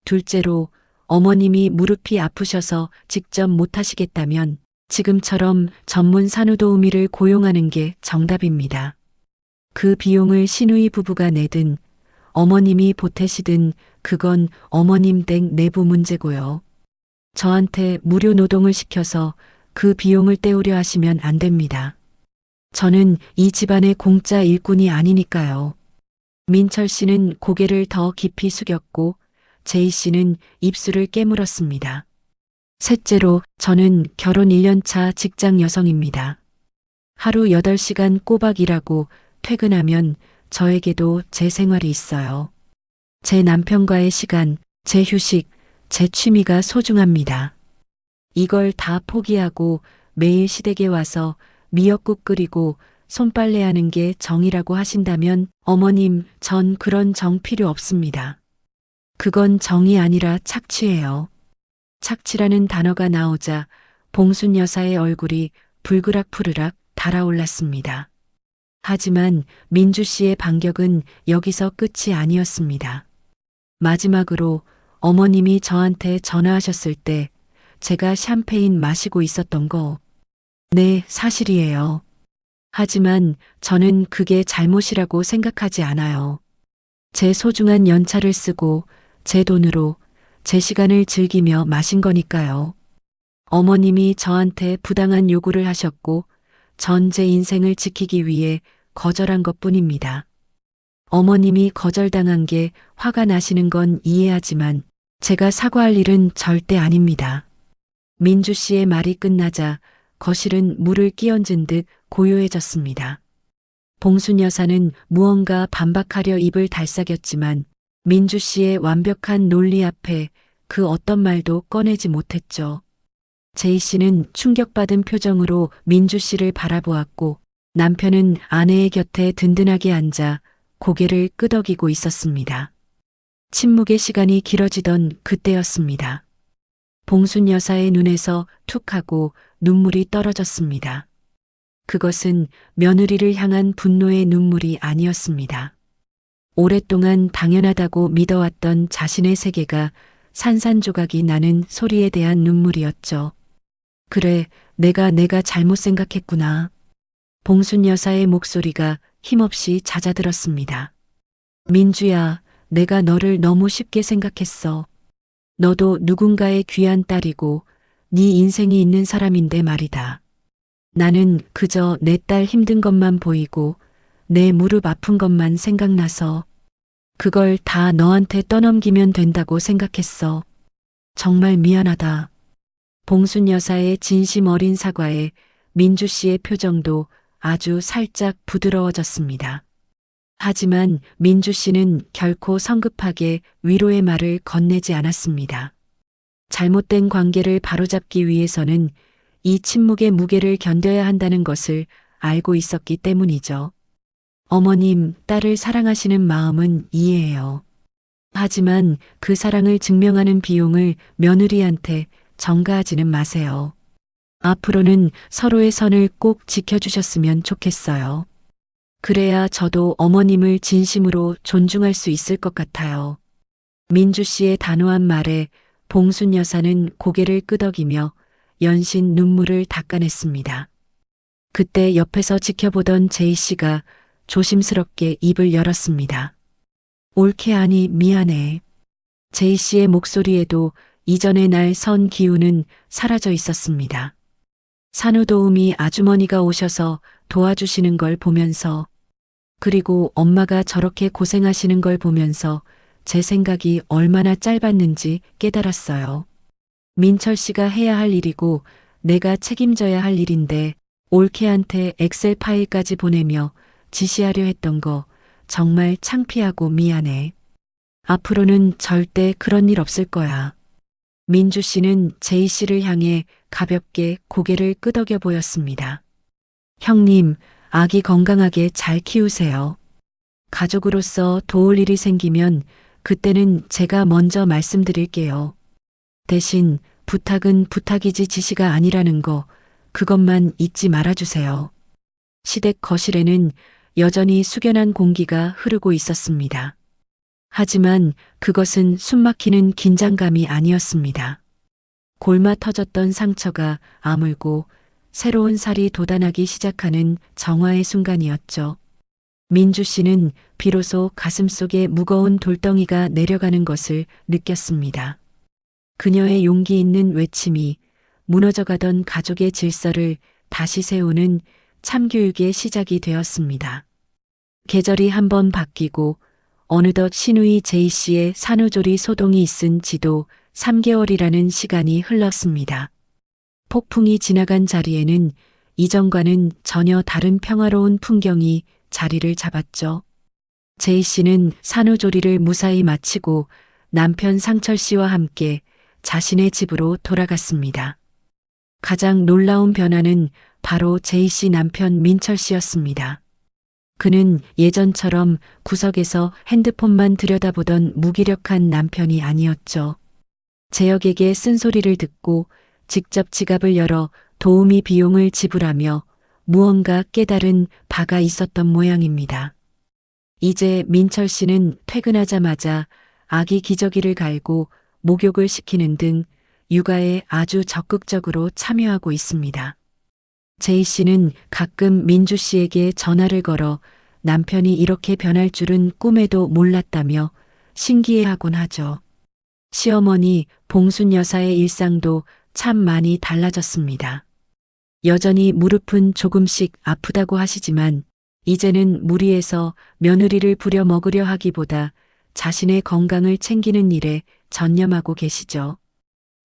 S1: 둘째로 어머님이 무릎이 아프셔서 직접 못하시겠다면 지금처럼 전문 산후도우미를 고용하는 게 정답입니다. 그 비용을 신우이 부부가 내든 어머님이 보태시든 그건 어머님 댁 내부 문제고요. 저한테 무료 노동을 시켜서 그 비용을 떼우려 하시면 안 됩니다. 저는 이 집안의 공짜 일꾼이 아니니까요. 민철 씨는 고개를 더 깊이 숙였고 제이 씨는 입술을 깨물었습니다. 셋째로 저는 결혼 1년 차 직장 여성입니다. 하루 8시간 꼬박 일하고 퇴근하면 저에게도 제 생활이 있어요. 제 남편과의 시간, 제 휴식, 제 취미가 소중합니다. 이걸 다 포기하고 매일 시댁에 와서 미역국 끓이고 손빨래하는 게 정이라고 하신다면 어머님, 전 그런 정 필요 없습니다. 그건 정이 아니라 착취예요. 착취라는 단어가 나오자 봉순 여사의 얼굴이 불그락푸르락 달아올랐습니다. 하지만 민주 씨의 반격은 여기서 끝이 아니었습니다. 마지막으로 어머님이 저한테 전화하셨을 때 제가 샴페인 마시고 있었던 거, 네, 사실이에요. 하지만 저는 그게 잘못이라고 생각하지 않아요. 제 소중한 연차를 쓰고 제 돈으로 제 시간을 즐기며 마신 거니까요. 어머님이 저한테 부당한 요구를 하셨고 전 제 인생을 지키기 위해 거절한 것뿐입니다. 어머님이 거절당한 게 화가 나시는 건 이해하지만 제가 사과할 일은 절대 아닙니다. 민주 씨의 말이 끝나자 거실은 물을 끼얹은 듯 고요해졌습니다. 봉순 여사는 무언가 반박하려 입을 달싹였지만 민주 씨의 완벽한 논리 앞에 그 어떤 말도 꺼내지 못했죠. 제이 씨는 충격받은 표정으로 민주 씨를 바라보았고 남편은 아내의 곁에 든든하게 앉아 고개를 끄덕이고 있었습니다. 침묵의 시간이 길어지던 그때였습니다. 봉순 여사의 눈에서 툭 하고 눈물이 떨어졌습니다. 그것은 며느리를 향한 분노의 눈물이 아니었습니다. 오랫동안 당연하다고 믿어왔던 자신의 세계가 산산조각이 나는 소리에 대한 눈물이었죠. 그래, 내가 잘못 생각했구나. 봉순 여사의 목소리가 힘없이 잦아들었습니다. 민주야, 내가 너를 너무 쉽게 생각했어. 너도 누군가의 귀한 딸이고 네 인생이 있는 사람인데 말이다. 나는 그저 내 딸 힘든 것만 보이고 내 무릎 아픈 것만 생각나서 그걸 다 너한테 떠넘기면 된다고 생각했어. 정말 미안하다. 봉순 여사의 진심 어린 사과에 민주 씨의 표정도 아주 살짝 부드러워졌습니다. 하지만 민주 씨는 결코 성급하게 위로의 말을 건네지 않았습니다. 잘못된 관계를 바로잡기 위해서는 이 침묵의 무게를 견뎌야 한다는 것을 알고 있었기 때문이죠. 어머님, 딸을 사랑하시는 마음은 이해해요. 하지만 그 사랑을 증명하는 비용을 며느리한테 전가하지는 마세요. 앞으로는 서로의 선을 꼭 지켜주셨으면 좋겠어요. 그래야 저도 어머님을 진심으로 존중할 수 있을 것 같아요. 민주 씨의 단호한 말에 봉순 여사는 고개를 끄덕이며 연신 눈물을 닦아냈습니다. 그때 옆에서 지켜보던 제이 씨가 조심스럽게 입을 열었습니다. 옳게 하니 미안해. 제이 씨의 목소리에도 이전의 날 선 기운은 사라져 있었습니다. 산후도우미 아주머니가 오셔서 도와주시는 걸 보면서 그리고 엄마가 저렇게 고생하시는 걸 보면서 제 생각이 얼마나 짧았는지 깨달았어요. 민철 씨가 해야 할 일이고 내가 책임져야 할 일인데 올케한테 엑셀 파일까지 보내며 지시하려 했던 거 정말 창피하고 미안해. 앞으로는 절대 그런 일 없을 거야. 민주 씨는 제이 씨를 향해 가볍게 고개를 끄덕여 보였습니다. 형님, 아기 건강하게 잘 키우세요. 가족으로서 도울 일이 생기면 그때는 제가 먼저 말씀드릴게요. 대신 부탁은 부탁이지 지시가 아니라는 거, 그것만 잊지 말아주세요. 시댁 거실에는 여전히 숙연한 공기가 흐르고 있었습니다. 하지만 그것은 숨막히는 긴장감이 아니었습니다. 골마 터졌던 상처가 아물고 새로운 살이 돋아나기 시작하는 정화의 순간이었죠. 민주 씨는 비로소 가슴속에 무거운 돌덩이가 내려가는 것을 느꼈습니다. 그녀의 용기 있는 외침이 무너져가던 가족의 질서를 다시 세우는 참교육의 시작이 되었습니다. 계절이 한번 바뀌고 어느덧 시누이 제이 씨의 산후조리 소동이 있은 지도 3개월이라는 시간이 흘렀습니다. 폭풍이 지나간 자리에는 이전과는 전혀 다른 평화로운 풍경이 자리를 잡았죠. 제이 씨는 산후조리를 무사히 마치고 남편 상철 씨와 함께 자신의 집으로 돌아갔습니다. 가장 놀라운 변화는 바로 제이 씨 남편 민철 씨였습니다. 그는 예전처럼 구석에서 핸드폰만 들여다보던 무기력한 남편이 아니었죠. 재혁에게 쓴소리를 듣고 직접 지갑을 열어 도우미 비용을 지불하며 무언가 깨달은 바가 있었던 모양입니다. 이제 민철 씨는 퇴근하자마자 아기 기저귀를 갈고 목욕을 시키는 등 육아에 아주 적극적으로 참여하고 있습니다. 제이 씨는 가끔 민주 씨에게 전화를 걸어 남편이 이렇게 변할 줄은 꿈에도 몰랐다며 신기해하곤 하죠. 시어머니 봉순 여사의 일상도 참 많이 달라졌습니다. 여전히 무릎은 조금씩 아프다고 하시지만 이제는 무리해서 며느리를 부려 먹으려 하기보다 자신의 건강을 챙기는 일에 전념하고 계시죠.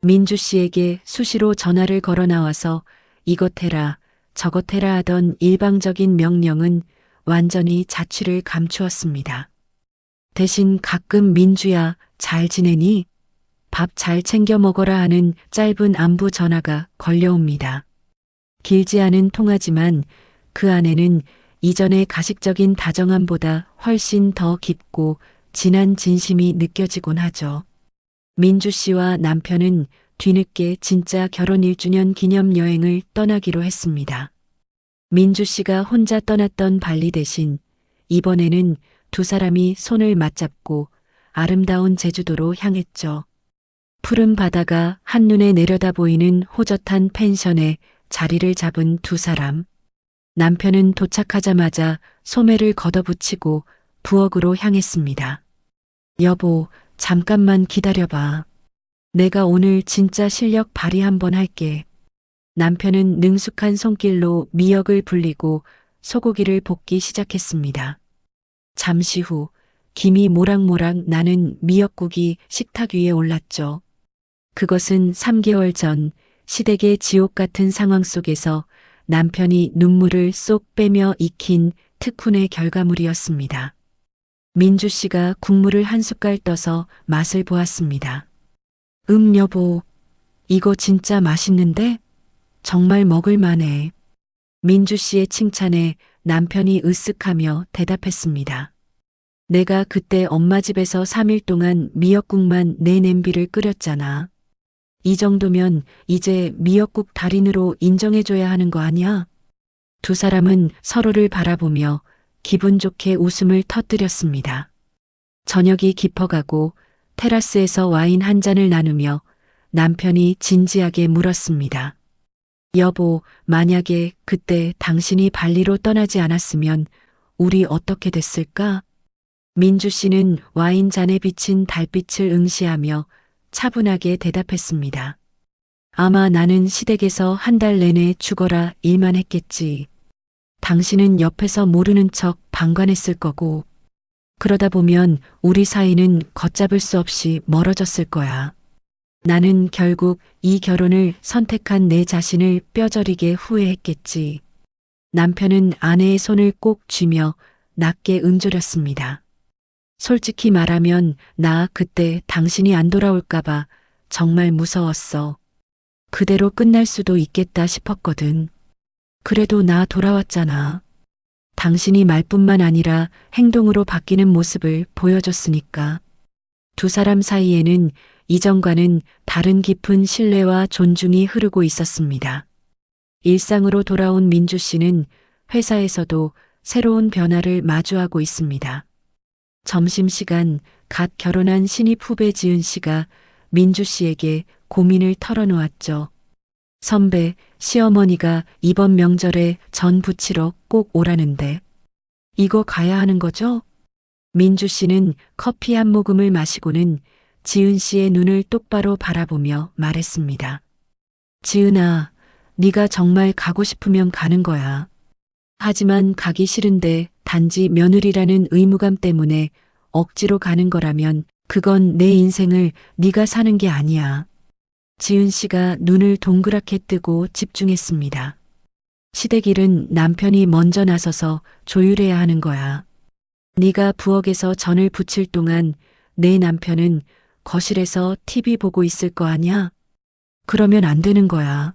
S1: 민주 씨에게 수시로 전화를 걸어 나와서 이것 해라 저것 해라 하던 일방적인 명령은 완전히 자취를 감추었습니다. 대신 가끔 민주야 잘 지내니? 밥 잘 챙겨 먹어라 하는 짧은 안부 전화가 걸려옵니다. 길지 않은 통화지만 그 안에는 이전의 가식적인 다정함보다 훨씬 더 깊고 진한 진심이 느껴지곤 하죠. 민주 씨와 남편은 뒤늦게 진짜 결혼 1주년 기념 여행을 떠나기로 했습니다. 민주 씨가 혼자 떠났던 발리 대신 이번에는 두 사람이 손을 맞잡고 아름다운 제주도로 향했죠. 푸른 바다가 한눈에 내려다 보이는 호젓한 펜션에 자리를 잡은 두 사람. 남편은 도착하자마자 소매를 걷어붙이고 부엌으로 향했습니다. 여보, 잠깐만 기다려봐. 내가 오늘 진짜 실력 발휘 한번 할게. 남편은 능숙한 손길로 미역을 불리고 소고기를 볶기 시작했습니다. 잠시 후 김이 모락모락 나는 미역국이 식탁 위에 올랐죠. 그것은 3개월 전 시댁의 지옥 같은 상황 속에서 남편이 눈물을 쏙 빼며 익힌 특훈의 결과물이었습니다. 민주 씨가 국물을 한 숟갈 떠서 맛을 보았습니다. 여보, 이거 진짜 맛있는데? 정말 먹을만해. 민주 씨의 칭찬에 남편이 으쓱하며 대답했습니다. 내가 그때 엄마 집에서 3일 동안 미역국만 내 냄비를 끓였잖아. 이 정도면 이제 미역국 달인으로 인정해줘야 하는 거 아니야? 두 사람은 서로를 바라보며 기분 좋게 웃음을 터뜨렸습니다. 저녁이 깊어가고 테라스에서 와인 한 잔을 나누며 남편이 진지하게 물었습니다. 여보, 만약에 그때 당신이 발리로 떠나지 않았으면 우리 어떻게 됐을까? 민주 씨는 와인 잔에 비친 달빛을 응시하며 차분하게 대답했습니다. 아마 나는 시댁에서 한 달 내내 죽어라 일만 했겠지. 당신은 옆에서 모르는 척 방관했을 거고, 그러다 보면 우리 사이는 걷잡을 수 없이 멀어졌을 거야. 나는 결국 이 결혼을 선택한 내 자신을 뼈저리게 후회했겠지. 남편은 아내의 손을 꼭 쥐며 낮게 음조렸습니다. 솔직히 말하면 나 그때 당신이 안 돌아올까봐 정말 무서웠어. 그대로 끝날 수도 있겠다 싶었거든. 그래도 나 돌아왔잖아. 당신이 말뿐만 아니라 행동으로 바뀌는 모습을 보여줬으니까. 두 사람 사이에는 이전과는 다른 깊은 신뢰와 존중이 흐르고 있었습니다. 일상으로 돌아온 민주 씨는 회사에서도 새로운 변화를 마주하고 있습니다. 점심시간 갓 결혼한 신입 후배 지은 씨가 민주 씨에게 고민을 털어놓았죠. 선배, 시어머니가 이번 명절에 전 부치러 꼭 오라는데 이거 가야 하는 거죠? 민주 씨는 커피 한 모금을 마시고는 지은 씨의 눈을 똑바로 바라보며 말했습니다. 지은아, 네가 정말 가고 싶으면 가는 거야. 하지만 가기 싫은데 단지 며느리라는 의무감 때문에 억지로 가는 거라면 그건 내 인생을 네가 사는 게 아니야. 지은 씨가 눈을 동그랗게 뜨고 집중했습니다. 시댁일은 남편이 먼저 나서서 조율해야 하는 거야. 네가 부엌에서 전을 부칠 동안 내 남편은 거실에서 TV 보고 있을 거 아냐? 그러면 안 되는 거야.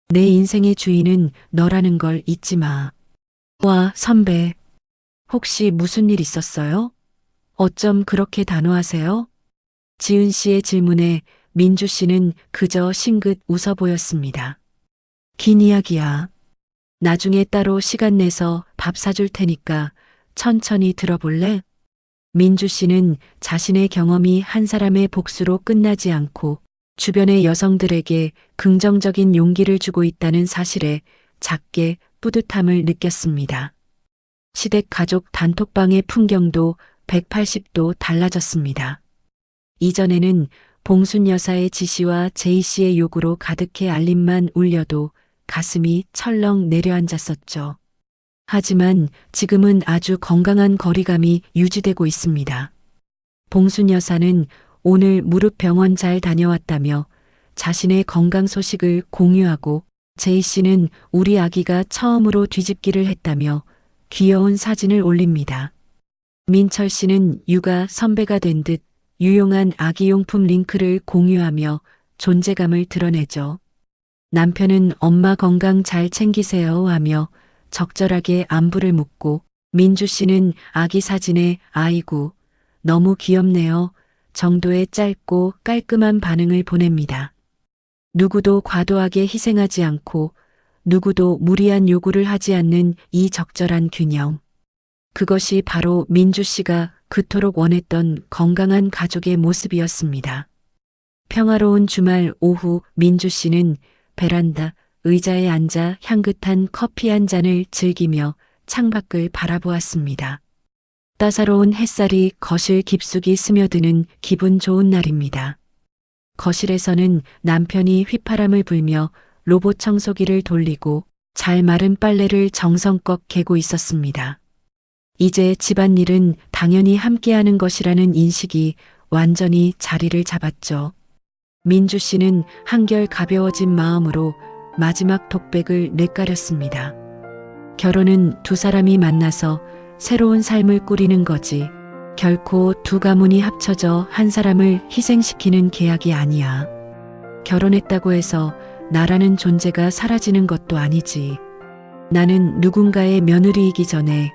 S1: 내 인생의 주인은 너라는 걸 잊지 마. 와, 선배. 혹시 무슨 일 있었어요? 어쩜 그렇게 단호하세요? 지은 씨의 질문에 민주 씨는 그저 싱긋 웃어 보였습니다. 긴 이야기야. 나중에 따로 시간 내서 밥 사줄 테니까 천천히 들어볼래? 민주 씨는 자신의 경험이 한 사람의 복수로 끝나지 않고 주변의 여성들에게 긍정적인 용기를 주고 있다는 사실에 작게 뿌듯함을 느꼈습니다. 시댁 가족 단톡방의 풍경도 180도 달라졌습니다. 이전에는 봉순 여사의 지시와 제이 씨의 요구로 가득해 알림만 울려도 가슴이 철렁 내려앉았었죠. 하지만 지금은 아주 건강한 거리감이 유지되고 있습니다. 봉순 여사는 오늘 무릎 병원 잘 다녀왔다며 자신의 건강 소식을 공유하고 제이 씨는 우리 아기가 처음으로 뒤집기를 했다며 귀여운 사진을 올립니다. 민철 씨는 육아 선배가 된 듯 유용한 아기용품 링크를 공유하며 존재감을 드러내죠. 남편은 엄마 건강 잘 챙기세요 하며 적절하게 안부를 묻고 민주 씨는 아기 사진에 아이고 너무 귀엽네요 정도의 짧고 깔끔한 반응을 보냅니다. 누구도 과도하게 희생하지 않고 누구도 무리한 요구를 하지 않는 이 적절한 균형. 그것이 바로 민주 씨가 그토록 원했던 건강한 가족의 모습이었습니다. 평화로운 주말 오후 민주 씨는 베란다 의자에 앉아 향긋한 커피 한 잔을 즐기며 창밖을 바라보았습니다. 따사로운 햇살이 거실 깊숙이 스며드는 기분 좋은 날입니다. 거실에서는 남편이 휘파람을 불며 로봇 청소기를 돌리고 잘 마른 빨래를 정성껏 개고 있었습니다. 이제 집안일은 당연히 함께하는 것이라는 인식이 완전히 자리를 잡았죠. 민주 씨는 한결 가벼워진 마음으로 마지막 독백을 내까렸습니다. 결혼은 두 사람이 만나서 새로운 삶을 꾸리는 거지. 결코 두 가문이 합쳐져 한 사람을 희생시키는 계약이 아니야. 결혼했다고 해서 나라는 존재가 사라지는 것도 아니지. 나는 누군가의 며느리이기 전에,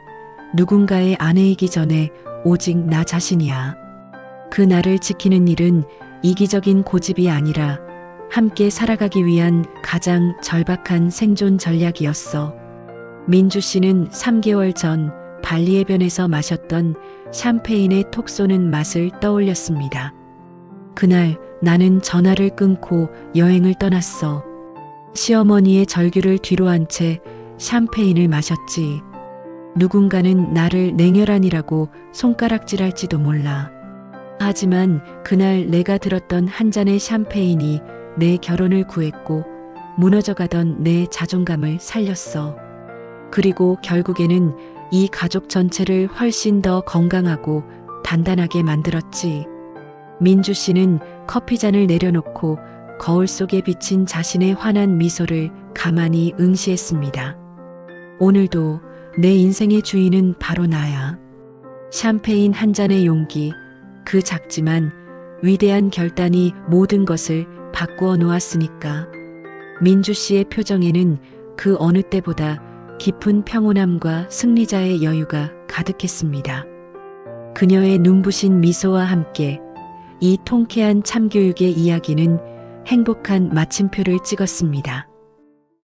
S1: 누군가의 아내이기 전에 오직 나 자신이야. 그 나를 지키는 일은 이기적인 고집이 아니라 함께 살아가기 위한 가장 절박한 생존 전략이었어. 민주 씨는 3개월 전 발리해변에서 마셨던 샴페인의 톡 쏘는 맛을 떠올렸습니다. 그날 나는 전화를 끊고 여행을 떠났어. 시어머니의 절규를 뒤로 한 채 샴페인을 마셨지. 누군가는 나를 냉혈한이라고 손가락질할지도 몰라. 하지만 그날 내가 들었던 한 잔의 샴페인이 내 결혼을 구했고 무너져가던 내 자존감을 살렸어. 그리고 결국에는 이 가족 전체를 훨씬 더 건강하고 단단하게 만들었지. 민주 씨는 커피잔을 내려놓고 거울 속에 비친 자신의 환한 미소를 가만히 응시했습니다. 오늘도 내 인생의 주인은 바로 나야. 샴페인 한 잔의 용기, 그 작지만 위대한 결단이 모든 것을 바꾸어 놓았으니까. 민주 씨의 표정에는 그 어느 때보다 깊은 평온함과 승리자의 여유가 가득했습니다. 그녀의 눈부신 미소와 함께 이 통쾌한 참교육의 이야기는 행복한 마침표를 찍었습니다.